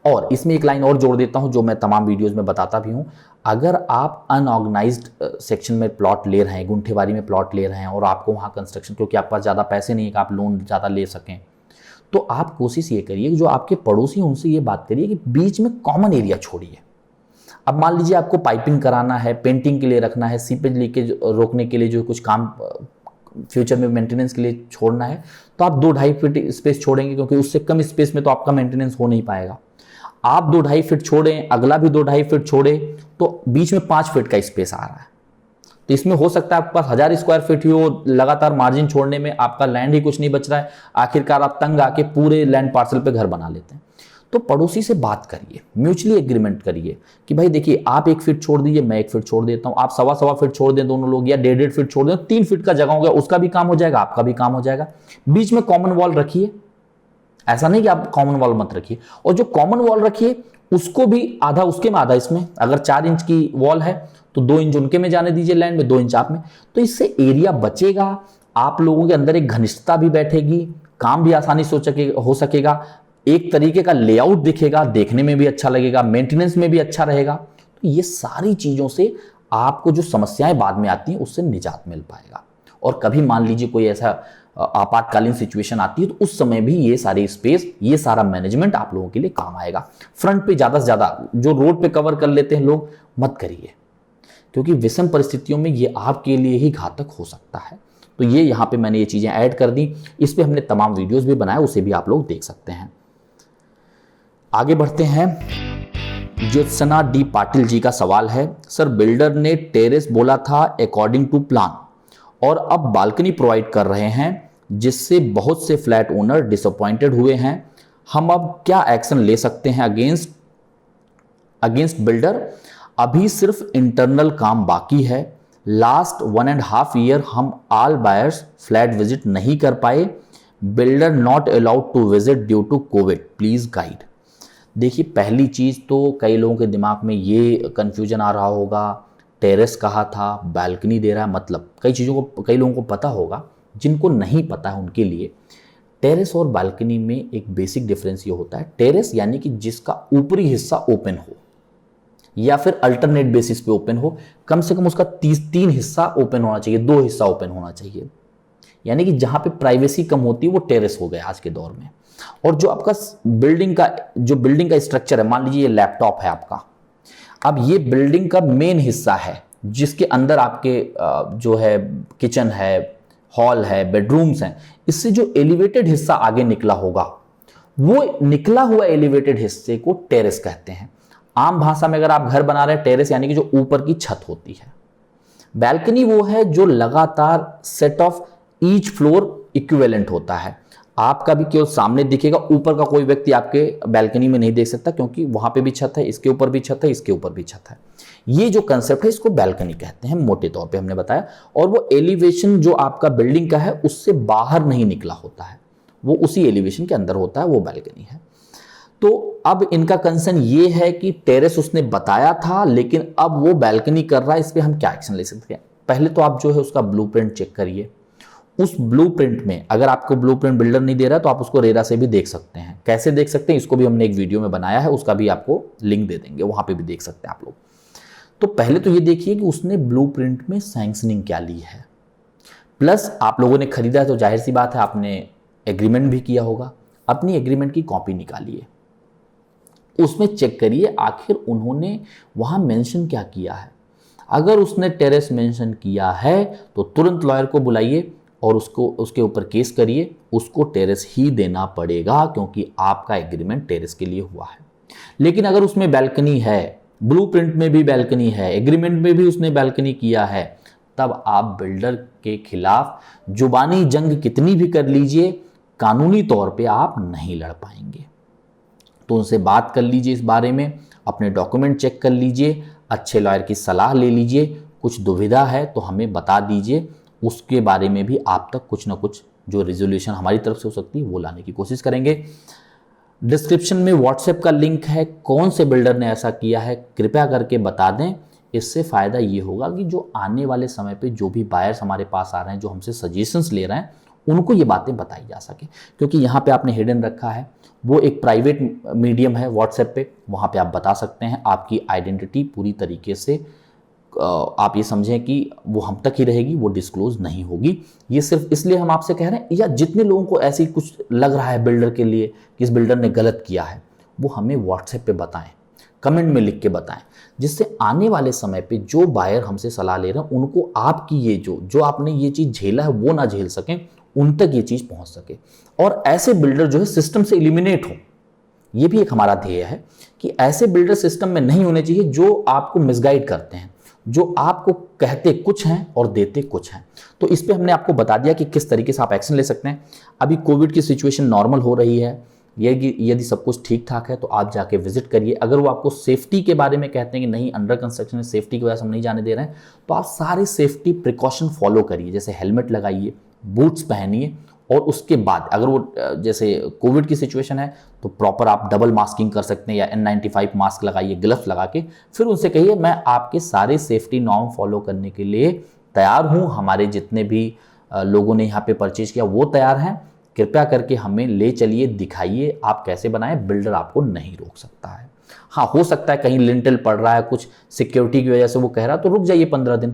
और इसमें एक लाइन और जोड़ देता हूं जो मैं तमाम वीडियोस में बताता भी हूं। अगर आप अनऑर्गेनाइज्ड सेक्शन में प्लॉट ले रहे हैं, गुंठेवारी में प्लॉट ले रहे हैं और आपको वहां कंस्ट्रक्शन, क्योंकि आपके पास ज़्यादा पैसे नहीं है कि आप लोन ज़्यादा ले सकें, तो आप कोशिश ये करिए कि जो आपके पड़ोसी हैं उनसे ये बात करिए कि बीच में कॉमन एरिया छोड़िए। अब मान लीजिए आपको पाइपिंग कराना है, पेंटिंग के लिए रखना है, सीपेज लीकेज रोकने के लिए जो कुछ काम फ्यूचर में मेंटेनेंस के लिए छोड़ना है, तो आप 2-2.5 फीट स्पेस छोड़ेंगे, क्योंकि उससे कम स्पेस में तो आपका मेंटेनेंस हो नहीं पाएगा। आप 2-2.5 फीट छोड़ें, अगला भी 2-2.5 फीट छोड़े, तो बीच में 5 फीट का स्पेस आ रहा है। तो इसमें हो सकता है आपके पास 1000 स्क्वायर फीट ही हो, लगातार मार्जिन छोड़ने में आपका लैंड ही कुछ नहीं बच रहा है, आखिरकार आप तंग आके पूरे लैंड पार्सल पे घर बना लेते हैं। तो पड़ोसी से बात करिए, म्यूचुअली एग्रीमेंट करिए कि भाई देखिए आप 1 फीट छोड़ दीजिए, मैं 1 फीट छोड़ देता हूं, आप 1.25 फीट छोड़ दें दोनों लोग, या 1.5 फीट छोड़ दें, 3 फीट का जगह हो गया, उसका भी काम हो जाएगा, आपका भी काम हो जाएगा। बीच में कॉमन वॉल रखिए, ऐसा नहीं कि आप कॉमन वॉल मत रखिए, और जो कॉमन वॉल रखिए उसको भी आधा उसके में आधा इसमें। अगर 4 इंच की वॉल है तो 2 इंच उनके में जाने दीजिए लैंड में, 2 इंच आप में। तो इससे एरिया बचेगा, आप लोगों के अंदर एक घनिष्ठता भी बैठेगी, काम भी आसानी से हो सकेगा, एक तरीके का लेआउट दिखेगा, देखने में भी अच्छा लगेगा, मेंटेनेंस में भी अच्छा रहेगा। तो ये सारी चीजों से आपको जो समस्याएं बाद में आती हैं उससे निजात मिल पाएगा। और कभी मान लीजिए कोई ऐसा आपातकालीन सिचुएशन आती है तो उस समय भी ये सारी स्पेस, ये सारा मैनेजमेंट आप लोगों के लिए काम आएगा। फ्रंट पे ज्यादा से ज्यादा जो रोड पे कवर कर लेते हैं लोग, मत करिए, क्योंकि विषम परिस्थितियों में ये आपके लिए ही घातक हो सकता है। तो ये यहाँ पे मैंने ये चीजें ऐड कर दी, इस पे हमने तमाम वीडियोस भी बनाए, उसे भी आप लोग देख सकते हैं। आगे बढ़ते हैं। ज्योत्सना डी पाटिल जी का सवाल है, सर बिल्डर ने टेरेस बोला था अकॉर्डिंग टू प्लान और अब बालकनी प्रोवाइड कर रहे हैं, जिससे बहुत से फ्लैट ओनर डिसअपॉइंटेड हुए हैं। हम अब क्या एक्शन ले सकते हैं अगेंस्ट बिल्डर? अभी सिर्फ इंटरनल काम बाकी है। लास्ट 1.5 ईयर हम ऑल बायर्स फ्लैट विजिट नहीं कर पाए। Builder not allowed to visit due to COVID, please guide. देखिए, पहली चीज तो कई लोगों के दिमाग में ये कंफ्यूजन आ रहा होगा, टेरेस कहा था, बालकनी दे रहा है, मतलब कई चीज़ों को कई लोगों को पता होगा। जिनको नहीं पता है उनके लिए टेरेस और बालकनी में एक बेसिक डिफरेंस ये होता है। टेरेस यानी कि जिसका ऊपरी हिस्सा ओपन हो या फिर अल्टरनेट बेसिस पे ओपन हो, कम से कम उसका 3 हिस्सा ओपन होना चाहिए, 2 हिस्सा ओपन होना चाहिए, यानी कि जहां पे प्राइवेसी कम होती है वो टेरेस हो गया आज के दौर में। और जो आपका बिल्डिंग का स्ट्रक्चर है, मान लीजिए ये लैपटॉप है आपका, अब ये बिल्डिंग का मेन हिस्सा है जिसके अंदर आपके जो है किचन है, हॉल है, बेडरूम्स हैं, इससे जो एलिवेटेड हिस्सा आगे निकला होगा, वो निकला हुआ एलिवेटेड हिस्से को टेरेस कहते हैं। आम भाषा में अगर आप घर बना रहे हैं, टेरेस यानी कि जो ऊपर की छत होती है। बैल्कनी वो है जो लगातार set of each floor equivalent होता है। आपका भी केवल सामने दिखेगा, ऊपर का कोई व्यक्ति आपके बैल्कनी में नहीं देख सकता, क्योंकि वहां पे भी छत है, इसके ऊपर भी छत है, इसके ऊपर भी छत है। ये जो कंसेप्ट है इसको बैल्कनी कहते हैं, मोटे तौर पे हमने बताया। और वो एलिवेशन जो आपका बिल्डिंग का है उससे बाहर नहीं निकला होता है, वो उसी एलिवेशन के अंदर होता है, वो बैल्कनी है। तो अब इनका कंसर्न ये है कि टेरेस उसने बताया था, लेकिन अब वो बैल्कनी कर रहा है, इस पर हम क्या एक्शन ले सकते हैं। पहले तो आप जो है उसका ब्लूप्रिंट चेक करिए। उस ब्लूप्रिंट में अगर आपको ब्लूप्रिंट बिल्डर नहीं दे रहा तो आप उसको रेरा से भी देख सकते हैं। कैसे देख सकते हैं, इसको भी हमने एक वीडियो में बनाया है, उसका भी आपको लिंक दे देंगे, वहां पे भी देख सकते हैं आप लोग। तो पहले तो ये देखिए कि उसने ब्लूप्रिंट में सैंक्शनिंग क्या ली है, प्लस आप लोगों ने खरीदा है तो जाहिर सी बात है आपने एग्रीमेंट भी किया होगा। अपनी एग्रीमेंट की कॉपी निकालिए, उसमें चेक करिए आखिर उन्होंने वहां मेंशन क्या किया है। अगर उसने टेरेस मेंशन किया है तो तुरंत लॉयर को बुलाइए और उसके ऊपर केस करिए, उसको टेरेस ही देना पड़ेगा, क्योंकि आपका एग्रीमेंट टेरेस के लिए हुआ है। लेकिन अगर उसमें बैल्कनी है, ब्लूप्रिंट में भी बैल्कनी है, एग्रीमेंट में भी उसने बैल्कनी किया है, तब आप बिल्डर के खिलाफ जुबानी जंग कितनी भी कर लीजिए, कानूनी तौर पे आप नहीं लड़ पाएंगे। तो उनसे बात कर लीजिए इस बारे में, अपने डॉक्यूमेंट चेक कर लीजिए, अच्छे लॉयर की सलाह ले लीजिए। कुछ दुविधा है तो हमें बता दीजिए, उसके बारे में भी आप तक कुछ ना कुछ जो रिजोल्यूशन हमारी तरफ से हो सकती है वो लाने की कोशिश करेंगे। डिस्क्रिप्शन में व्हाट्सएप का लिंक है, कौन से बिल्डर ने ऐसा किया है कृपया करके बता दें। इससे फ़ायदा ये होगा कि जो आने वाले समय पे जो भी बायर्स हमारे पास आ रहे हैं, जो हमसे सजेशंस ले रहे हैं, उनको ये बातें बताई जा सके। क्योंकि यहाँ पे आपने हिडन रखा है, वो एक प्राइवेट मीडियम है व्हाट्सएप पे, वहाँ पे आप बता सकते हैं। आपकी आइडेंटिटी पूरी तरीके से आप ये समझें कि वो हम तक ही रहेगी, वो डिस्क्लोज नहीं होगी। ये सिर्फ इसलिए हम आपसे कह रहे हैं, या जितने लोगों को ऐसे ही कुछ लग रहा है बिल्डर के लिए कि इस बिल्डर ने गलत किया है, वो हमें व्हाट्सएप पे बताएं, कमेंट में लिख के बताएं, जिससे आने वाले समय पे जो बायर हमसे सलाह ले रहे हैं उनको आपकी ये जो आपने ये चीज़ झेला है वो ना झेल सकें, उन तक ये चीज़ पहुंच सके। और ऐसे बिल्डर जो है सिस्टम से एलिमिनेट हो, ये भी एक हमारा ध्येय है कि ऐसे बिल्डर सिस्टम में नहीं होने चाहिए जो आपको मिसगाइड करते हैं, जो आपको कहते कुछ हैं और देते कुछ हैं। तो इस पे हमने आपको बता दिया कि किस तरीके से आप एक्शन ले सकते हैं। अभी कोविड की सिचुएशन नॉर्मल हो रही है, यदि सब कुछ ठीक ठाक है तो आप जाके विजिट करिए। अगर वो आपको सेफ्टी के बारे में कहते हैं कि नहीं अंडर कंस्ट्रक्शन है, सेफ्टी की वजह से हम नहीं जाने दे रहे हैं, तो आप सारे सेफ्टी प्रिकॉशन फॉलो करिए। जैसे हेलमेट लगाइए, बूट्स पहनिए, और उसके बाद अगर वो जैसे कोविड की सिचुएशन है तो प्रॉपर आप डबल मास्किंग कर सकते हैं, या N95 मास्क लगाइए, ग्लव्स लगा के। फिर उनसे कहिए मैं आपके सारे सेफ्टी नॉर्म फॉलो करने के लिए तैयार हूँ, हमारे जितने भी लोगों ने यहाँ पे परचेज किया वो तैयार हैं, कृपया करके हमें ले चलिए, दिखाइए आप कैसे बनाएं, बिल्डर आपको नहीं रोक सकता है। हाँ, हो सकता है कहीं लिंटल पड़ रहा है, कुछ सिक्योरिटी की वजह से वो कह रहा है, तो रुक जाइए 15 दिन,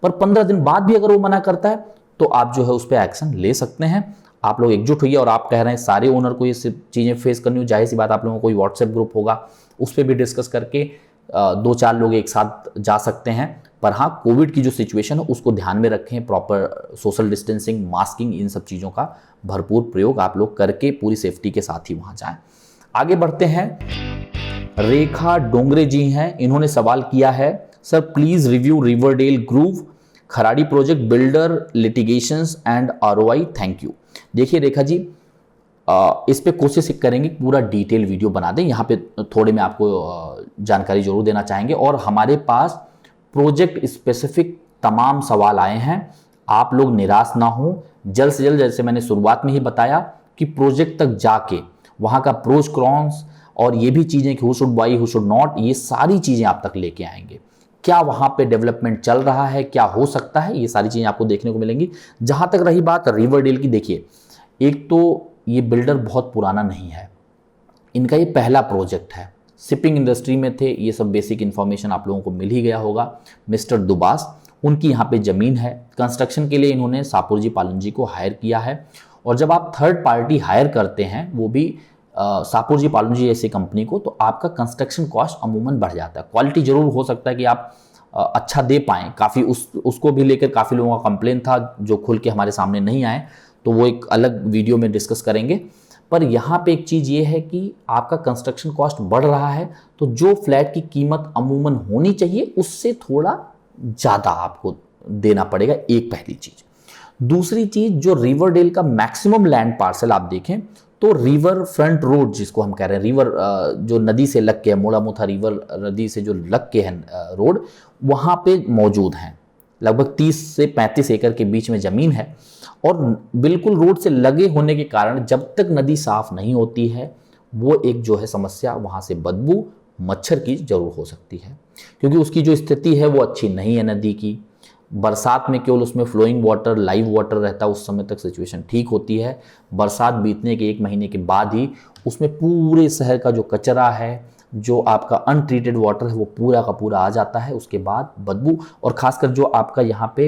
पर 15 दिन बाद भी अगर वो मना करता है तो आप जो है उस पर एक्शन ले सकते हैं। आप लोग एकजुट होइए, और आप कह रहे हैं सारे ओनर को ये चीज़ें फेस करनी हो, जाहिर सी बात आप लोगों को कोई व्हाट्सएप ग्रुप होगा, उस पर भी डिस्कस करके 2-4 लोग एक साथ जा सकते हैं। पर हाँ, कोविड की जो सिचुएशन है उसको ध्यान में रखें, प्रॉपर सोशल डिस्टेंसिंग, मास्किंग, इन सब चीज़ों का भरपूर प्रयोग आप लोग करके पूरी सेफ्टी के साथ ही वहाँ जाएं। आगे बढ़ते हैं। रेखा डोंगरे जी हैं, इन्होंने सवाल किया है, sir please review Riverdale groove Kharadi project builder litigations and ROI, thank you. देखिए रेखा जी, इस पे कोशिश करेंगे पूरा डिटेल वीडियो बना दें। यहाँ पे थोड़े में आपको जानकारी जरूर देना चाहेंगे, और हमारे पास प्रोजेक्ट स्पेसिफिक तमाम सवाल आए हैं। आप लोग निराश ना हो, जल्द से जल्द, जैसे मैंने शुरुआत में ही बताया कि प्रोजेक्ट तक जाके वहाँ का प्रोज क्रॉन्स और ये भी चीज़ें कि who should by who should not, ये सारी चीज़ें आप तक लेके आएंगे। क्या वहाँ पे डेवलपमेंट चल रहा है, क्या हो सकता है, ये सारी चीज़ें आपको देखने को मिलेंगी। जहाँ तक रही बात रिवरडेल की, देखिए एक तो ये बिल्डर बहुत पुराना नहीं है, इनका ये पहला प्रोजेक्ट है, शिपिंग इंडस्ट्री में थे, ये सब बेसिक इन्फॉर्मेशन आप लोगों को मिल ही गया होगा। मिस्टर दुबास, उनकी यहाँ पे ज़मीन है, कंस्ट्रक्शन के लिए इन्होंने सापुर जी पालन जी को हायर किया है, और जब आप थर्ड पार्टी हायर करते हैं, वो भी सापुर जी पालू जी जैसी कंपनी को, तो आपका कंस्ट्रक्शन कॉस्ट अमूमन बढ़ जाता है। क्वालिटी जरूर हो सकता है कि आप अच्छा दे पाएँ, काफ़ी उसको भी लेकर काफ़ी लोगों का कंप्लेन था जो खुल के हमारे सामने नहीं आए, तो वो एक अलग वीडियो में डिस्कस करेंगे। पर यहाँ पे एक चीज़ ये है कि आपका कंस्ट्रक्शन कॉस्ट बढ़ रहा है, तो जो फ्लैट की कीमत अमूमन होनी चाहिए उससे थोड़ा ज़्यादा आपको देना पड़ेगा, एक पहली चीज़। दूसरी चीज़, जो रिवरडेल का मैक्सिमम लैंड पार्सल आप देखें तो रिवर फ्रंट रोड जिसको हम कह रहे हैं, रिवर जो नदी से लग के है, मोड़ा मुथा रिवर नदी से जो लग के है रोड, वहाँ पे मौजूद हैं। लगभग 30 से 35 एकड़ के बीच में ज़मीन है और बिल्कुल रोड से लगे होने के कारण जब तक नदी साफ नहीं होती है, वो एक जो है समस्या, वहाँ से बदबू, मच्छर की जरूर हो सकती है, क्योंकि उसकी जो स्थिति है वो अच्छी नहीं है नदी की। बरसात में केवल उसमें फ्लोइंग वाटर, लाइव वाटर रहता है, उस समय तक सिचुएशन ठीक होती है। बरसात बीतने के 1 महीने के बाद ही उसमें पूरे शहर का जो कचरा है, जो आपका अनट्रीटेड वाटर है, वो पूरा का पूरा आ जाता है। उसके बाद बदबू, और खासकर जो आपका यहाँ पे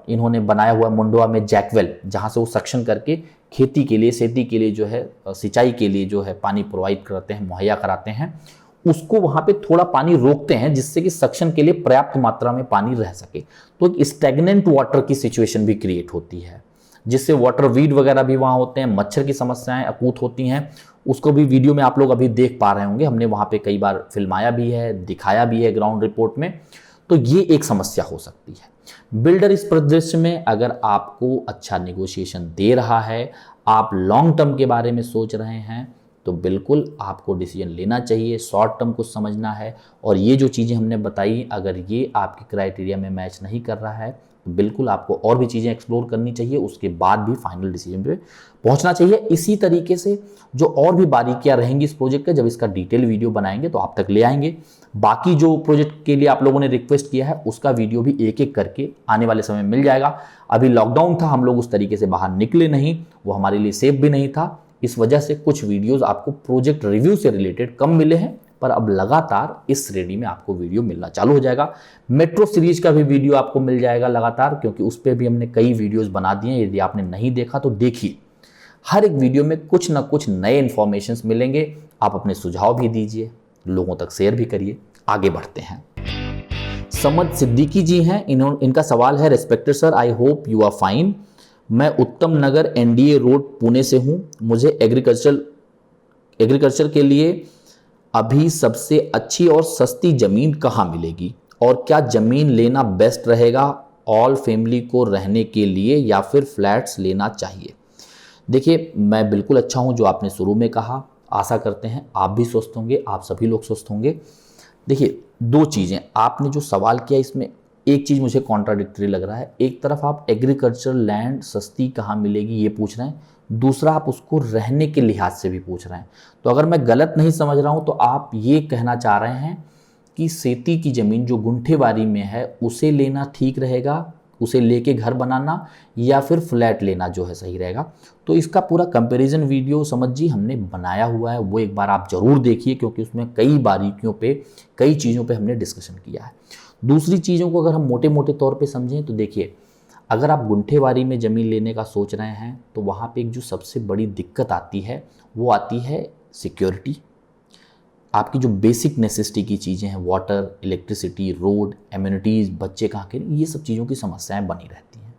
इन्होंने बनाया हुआ मुंडवा में जैकवेल, जहाँ से वो सक्शन करके खेती के लिए, खेती के लिए जो है, सिंचाई के लिए जो है पानी प्रोवाइड करते हैं, मुहैया कराते हैं, उसको वहाँ पे थोड़ा पानी रोकते हैं जिससे कि सक्शन के लिए पर्याप्त मात्रा में पानी रह सके। तो एक स्टैग्नेंट वाटर की सिचुएशन भी क्रिएट होती है, जिससे वाटर वीड वगैरह भी वहाँ होते हैं, मच्छर की समस्याएं अकूत होती हैं। उसको भी वीडियो में आप लोग अभी देख पा रहे होंगे, हमने वहाँ पे कई बार फिल्माया भी है, दिखाया भी है ग्राउंड रिपोर्ट में। तो ये एक समस्या हो सकती है। बिल्डर इस परिदृश्य में अगर आपको अच्छा नेगोशिएशन दे रहा है, आप लॉन्ग टर्म के बारे में सोच रहे हैं, तो बिल्कुल आपको डिसीजन लेना चाहिए, शॉर्ट टर्म को समझना है। और ये जो चीज़ें हमने बताई, अगर ये आपके क्राइटेरिया में मैच नहीं कर रहा है, तो बिल्कुल आपको और भी चीज़ें एक्सप्लोर करनी चाहिए, उसके बाद भी फाइनल डिसीजन पे पहुंचना चाहिए। इसी तरीके से जो और भी बारीकियां रहेंगी इस प्रोजेक्ट के, जब इसका डिटेल वीडियो बनाएंगे तो आप तक ले आएंगे। बाकी जो प्रोजेक्ट के लिए आप लोगों ने रिक्वेस्ट किया है, उसका वीडियो भी एक एक करके आने वाले समय मिल जाएगा। अभी लॉकडाउन था, हम लोग उस तरीके से बाहर निकले नहीं, वो हमारे लिए सेफ भी नहीं था, इस वजह से कुछ वीडियोस आपको प्रोजेक्ट रिव्यू से रिलेटेड कम मिले हैं, पर अब लगातार इस श्रेणी में आपको वीडियो मिलना चालू हो जाएगा। मेट्रो सीरीज का भी वीडियो आपको मिल जाएगा लगातार, क्योंकि उस पर भी हमने कई वीडियोस बना दिए हैं। यदि आपने नहीं देखा तो देखिए, हर एक वीडियो में कुछ ना कुछ नए इन्फॉर्मेशंस मिलेंगे। आप अपने सुझाव भी दीजिए, लोगों तक शेयर भी करिए। आगे बढ़ते हैं। समद सिद्दीकी जी हैं, इनका सवाल है, respected sir, I hope you are fine. मैं उत्तम नगर एनडीए रोड पुणे से हूँ। मुझे एग्रीकल्चर के लिए अभी सबसे अच्छी और सस्ती ज़मीन कहाँ मिलेगी, और क्या ज़मीन लेना बेस्ट रहेगा ऑल फैमिली को रहने के लिए, या फिर फ्लैट्स लेना चाहिए? देखिए, मैं बिल्कुल अच्छा हूँ जो आपने शुरू में कहा। आशा करते हैं आप भी स्वस्थ होंगे, आप सभी लोग स्वस्थ होंगे। देखिए, दो चीज़ें आपने जो सवाल किया, इसमें एक चीज़ मुझे कॉन्ट्राडिक्टरी लग रहा है। एक तरफ आप एग्रीकल्चर लैंड सस्ती कहाँ मिलेगी ये पूछ रहे हैं, दूसरा आप उसको रहने के लिहाज से भी पूछ रहे हैं। तो अगर मैं गलत नहीं समझ रहा हूँ तो आप ये कहना चाह रहे हैं कि सेती की ज़मीन जो गुंठेवारी में है उसे लेना ठीक रहेगा, उसे लेके घर बनाना, या फिर फ्लैट लेना जो है सही रहेगा। तो इसका पूरा कंपैरिजन वीडियो समझ जी हमने बनाया हुआ है, वो एक बार आप ज़रूर देखिए, क्योंकि उसमें कई बारीकियों पे, कई चीज़ों पे हमने डिस्कशन किया है। दूसरी चीज़ों को अगर हम मोटे मोटे तौर पे समझें तो देखिए, अगर आप गुंठेवारी में ज़मीन लेने का सोच रहे हैं तो वहाँ पे एक जो सबसे बड़ी दिक्कत आती है वो आती है सिक्योरिटी। आपकी जो बेसिक नेसेसिटी की चीज़ें हैं, वाटर, इलेक्ट्रिसिटी, रोड, एम्यूनिटीज़, बच्चे कहाँ के, ये सब चीज़ों की समस्याएं बनी रहती हैं।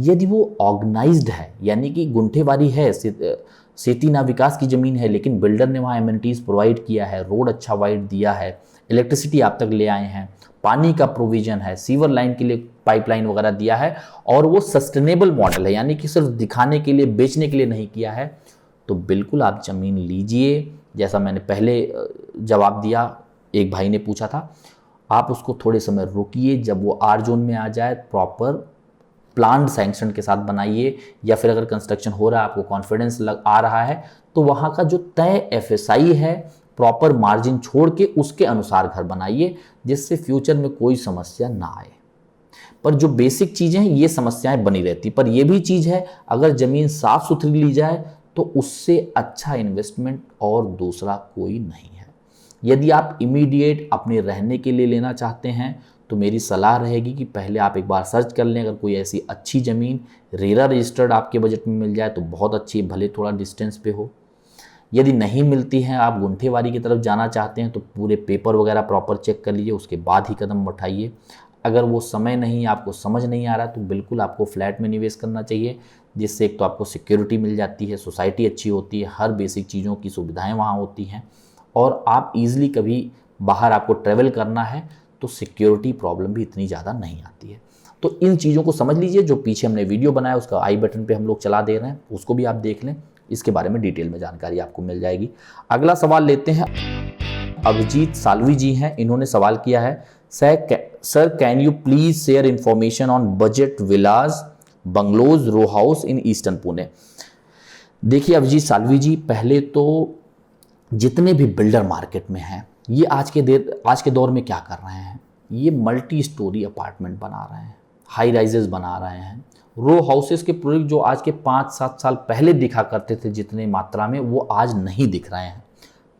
यदि वो ऑर्गेनाइज्ड है, यानी कि गुंठेवारी है, सेती ना विकास की ज़मीन है, लेकिन बिल्डर ने वहाँ एम्यूनिटीज़ प्रोवाइड किया है, रोड अच्छा वाइड दिया है, इलेक्ट्रिसिटी आप तक ले आए हैं, पानी का प्रोविज़न है, सीवर लाइन के लिए पाइपलाइन वगैरह दिया है, और वो सस्टेनेबल मॉडल है, यानी कि सिर्फ दिखाने के लिए, बेचने के लिए नहीं किया है, तो बिल्कुल आप ज़मीन लीजिए। जैसा मैंने पहले जवाब दिया, एक भाई ने पूछा था, आप उसको थोड़े समय रुकिए, जब वो आर जोन में आ जाए प्रॉपर प्लान सैंक्शन के साथ बनाइए, या फिर अगर कंस्ट्रक्शन हो रहा है, आपको कॉन्फिडेंस आ रहा है, तो वहाँ का जो तय FSI है, प्रॉपर मार्जिन छोड़ के उसके अनुसार घर बनाइए, जिससे फ्यूचर में कोई समस्या ना आए। पर जो बेसिक चीज़ें हैं ये समस्याएं बनी रहती, पर ये भी चीज़ है, अगर ज़मीन साफ सुथरी ली जाए तो उससे अच्छा इन्वेस्टमेंट और दूसरा कोई नहीं है। यदि आप इमीडिएट अपने रहने के लिए लेना चाहते हैं तो मेरी सलाह रहेगी कि पहले आप एक बार सर्च कर लें। अगर कोई ऐसी अच्छी ज़मीन रेरा रजिस्टर्ड आपके बजट में मिल जाए तो बहुत अच्छी, भले थोड़ा डिस्टेंस पे हो। यदि नहीं मिलती हैं, आप गुंठेवारी की तरफ जाना चाहते हैं, तो पूरे पेपर वगैरह प्रॉपर चेक कर लीजिए, उसके बाद ही कदम उठाइए। अगर वो समय नहीं, आपको समझ नहीं आ रहा, तो बिल्कुल आपको फ्लैट में निवेश करना चाहिए, जिससे एक तो आपको सिक्योरिटी मिल जाती है, सोसाइटी अच्छी होती है, हर बेसिक चीज़ों की सुविधाएं वहाँ होती हैं, और आप ईज़िली कभी बाहर आपको ट्रैवल करना है तो सिक्योरिटी प्रॉब्लम भी इतनी ज़्यादा नहीं आती है। तो इन चीज़ों को समझ लीजिए। जो पीछे हमने वीडियो बनाया उसका आई बटन पे हम लोग चला दे रहे हैं, उसको भी आप देख लें, इसके बारे में डिटेल में जानकारी आपको मिल जाएगी। अगला सवाल लेते हैं। अभिजीत सालवी जी हैं, इन्होंने सवाल किया है, sir can you please share information on budget villas bungalows row house in eastern Pune. देखिए अभिजीत सालवी जी, पहले तो जितने भी बिल्डर मार्केट में हैं, ये आज के दौर में क्या कर रहे हैं, ये मल्टी स्टोरी अपार्टमेंट बना रहे हैं, हाई राइजेस बना रहे हैं। रो हाउसेस के प्रोजेक्ट जो आज के 5-7 साल पहले दिखा करते थे जितने मात्रा में, वो आज नहीं दिख रहे हैं।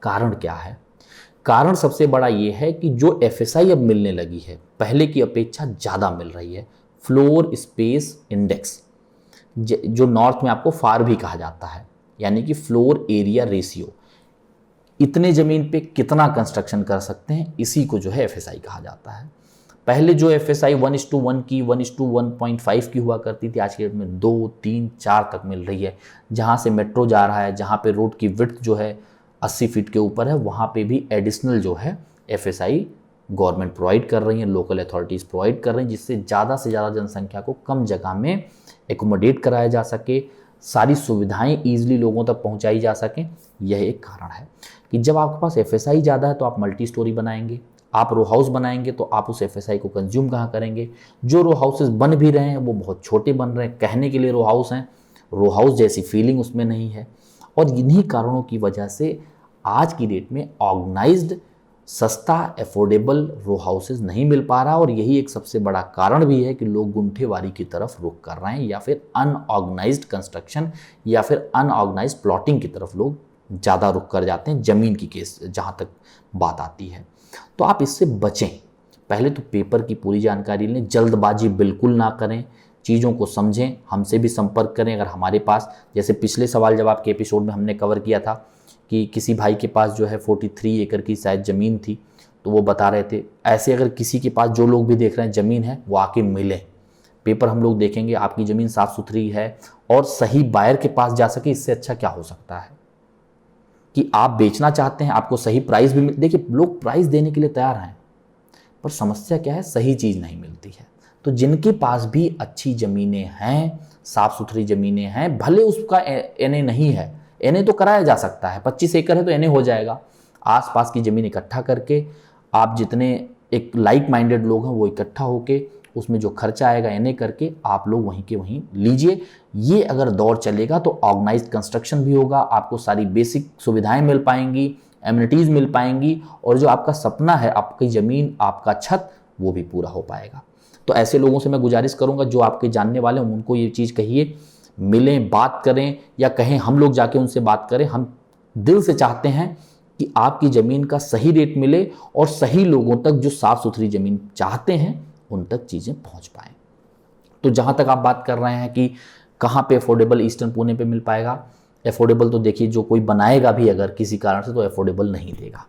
कारण क्या है? कारण सबसे बड़ा ये है कि जो एफएसआई अब मिलने लगी है, पहले की अपेक्षा ज़्यादा मिल रही है। फ्लोर स्पेस इंडेक्स, जो नॉर्थ में आपको फार भी कहा जाता है, यानी कि फ्लोर एरिया रेशियो, इतने ज़मीन पे कितना कंस्ट्रक्शन कर सकते हैं, इसी को जो है एफएसआई कहा जाता है। पहले जो एफएसआई 1:1 की, 1:1.5 की हुआ करती थी, आज के डेट में 2, 3, 4 तक मिल रही है। जहाँ से मेट्रो जा रहा है, जहाँ पे रोड की विड्थ जो है 80 फीट के ऊपर है, वहाँ पे भी एडिशनल जो है एफएसआई गवर्नमेंट प्रोवाइड कर रही है, लोकल अथॉरिटीज़ प्रोवाइड कर रही हैं, जिससे ज़्यादा से ज़्यादा जनसंख्या को कम जगह में एकोमोडेट कराया जा सके, सारी सुविधाएं ईजिली लोगों तक पहुंचाई जा सकें। यह एक कारण है कि जब आपके पास एफएसआई ज़्यादा है तो आप मल्टी स्टोरी बनाएंगे, आप रो हाउस बनाएंगे तो आप उस एफएसआई को कंज्यूम कहाँ करेंगे। जो रो हाउसेस बन भी रहे हैं वो बहुत छोटे बन रहे हैं, कहने के लिए रो हाउस हैं, रो हाउस जैसी फीलिंग उसमें नहीं है। और इन्हीं कारणों की वजह से आज की डेट में ऑर्गेनाइज्ड सस्ता एफोर्डेबल रो हाउसेज नहीं मिल पा रहा, और यही एक सबसे बड़ा कारण भी है कि लोग गुंठेवारी की तरफ रुख कर रहे हैं, या फिर अनऑर्गेनाइज्ड कंस्ट्रक्शन या फिर अनऑर्गेनाइज्ड प्लॉटिंग की तरफ लोग ज़्यादा रुख कर जाते हैं, ज़मीन की केस जहाँ तक बात आती है। तो आप इससे बचें। पहले तो पेपर की पूरी जानकारी लें, जल्दबाजी बिल्कुल ना करें, चीज़ों को समझें, हमसे भी संपर्क करें। अगर हमारे पास, जैसे पिछले सवाल जवाब के एपिसोड में हमने कवर किया था कि किसी भाई के पास जो है 43 एकड़ की शायद ज़मीन थी, तो वो बता रहे थे, ऐसे अगर किसी के पास, जो लोग भी देख रहे हैं ज़मीन है, वो आके मिलें। पेपर हम लोग देखेंगे, आपकी ज़मीन साफ़ सुथरी है और सही बायर के पास जा सके, इससे अच्छा क्या हो सकता है कि आप बेचना चाहते हैं, आपको सही प्राइस भी मिल। देखिए लोग प्राइस देने के लिए तैयार हैं, पर समस्या क्या है, सही चीज़ नहीं मिलती है। तो जिनके पास भी अच्छी ज़मीनें हैं, साफ़ सुथरी ज़मीनें हैं, भले उसका एनए नहीं है, एनए तो कराया जा सकता है, 25 एकड़ है तो एनए हो जाएगा। आसपास की ज़मीन इकट्ठा करके आप जितने एक लाइक माइंडेड लोग हैं वो इकट्ठा होके उसमें जो खर्चा आएगा एनए करके आप लोग वहीं के वहीं लीजिए। ये अगर दौर चलेगा तो ऑर्गेनाइज्ड कंस्ट्रक्शन भी होगा, आपको सारी बेसिक सुविधाएं मिल पाएंगी, एमिनिटीज़ मिल पाएंगी, और जो आपका सपना है, आपकी ज़मीन, आपका छत, वो भी पूरा हो पाएगा। तो ऐसे लोगों से मैं गुजारिश करूँगा, जो आपके जानने वाले हैं उनको ये चीज़ कहिए, मिलें, बात करें, या कहें हम लोग जाके उनसे बात करें। हम दिल से चाहते हैं कि आपकी ज़मीन का सही रेट मिले और सही लोगों तक, जो साफ़ सुथरी ज़मीन चाहते हैं, उन तक चीज़ें पहुंच पाएँ। तो जहाँ तक आप बात कर रहे हैं कि कहाँ पे अफोर्डेबल ईस्टर्न पुणे पे मिल पाएगा, अफोर्डेबल तो देखिए जो कोई बनाएगा भी अगर किसी कारण से, तो अफोर्डेबल नहीं देगा।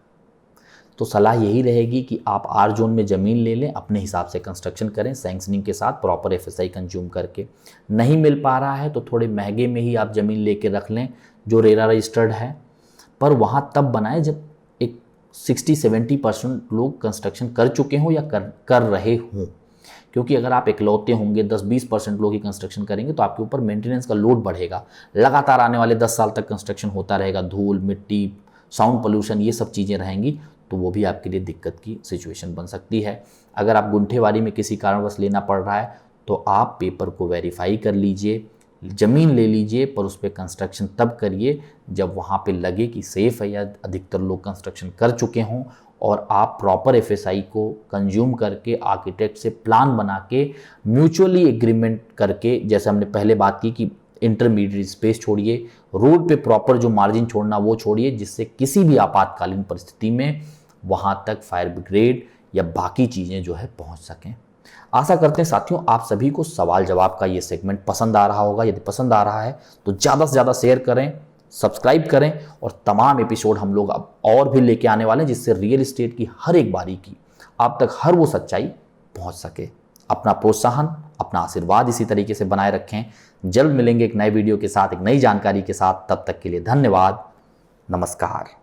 तो सलाह यही रहेगी कि आप आर जोन में ज़मीन ले लें, अपने हिसाब से कंस्ट्रक्शन करें, सैंक्शनिंग के साथ प्रॉपर एफएसआई कंज्यूम करके। नहीं मिल पा रहा है तो थोड़े महंगे में ही आप ज़मीन लेके रख लें जो रेरा रजिस्टर्ड है, पर वहाँ तब बनाएं जब एक 60-70% लोग कंस्ट्रक्शन कर चुके हों या कर रहे हों। क्योंकि अगर आप इकलौते होंगे, 10-20% लोग ही कंस्ट्रक्शन करेंगे, तो आपके ऊपर मेंटेनेंस का लोड बढ़ेगा। लगातार आने वाले 10 साल तक कंस्ट्रक्शन होता रहेगा, धूल मिट्टी, साउंड पोल्यूशन, ये सब चीज़ें रहेंगी, तो वो भी आपके लिए दिक्कत की सिचुएशन बन सकती है। अगर आप गुंठेवारी में किसी कारणवश लेना पड़ रहा है तो आप पेपर को वेरीफाई कर लीजिए, ज़मीन ले लीजिए, पर उस पर कंस्ट्रक्शन तब करिए जब वहाँ पे लगे कि सेफ़ है, या अधिकतर लोग कंस्ट्रक्शन कर चुके हों, और आप प्रॉपर एफएसआई को कंज्यूम करके, आर्किटेक्ट से प्लान बना के, म्यूचुअली एग्रीमेंट करके, जैसे हमने पहले बात की कि इंटरमीडिएट स्पेस छोड़िए, रोड पे प्रॉपर जो मार्जिन छोड़ना वो छोड़िए, जिससे किसी भी आपातकालीन परिस्थिति में वहाँ तक फायर ब्रिगेड या बाकी चीज़ें जो है पहुंच सकें। आशा करते हैं साथियों आप सभी को सवाल जवाब का ये सेगमेंट पसंद आ रहा होगा। यदि पसंद आ रहा है तो ज़्यादा से ज़्यादा शेयर करें, सब्सक्राइब करें और तमाम एपिसोड हम लोग अब और भी लेके आने वाले हैं, जिससे रियल एस्टेट की हर एक बारीकी आप तक हर वो सच्चाई पहुंच सके। अपना प्रोत्साहन, अपना आशीर्वाद इसी तरीके से बनाए रखें। जल्द मिलेंगे एक नए वीडियो के साथ, एक नई जानकारी के साथ। तब तक के लिए धन्यवाद। नमस्कार।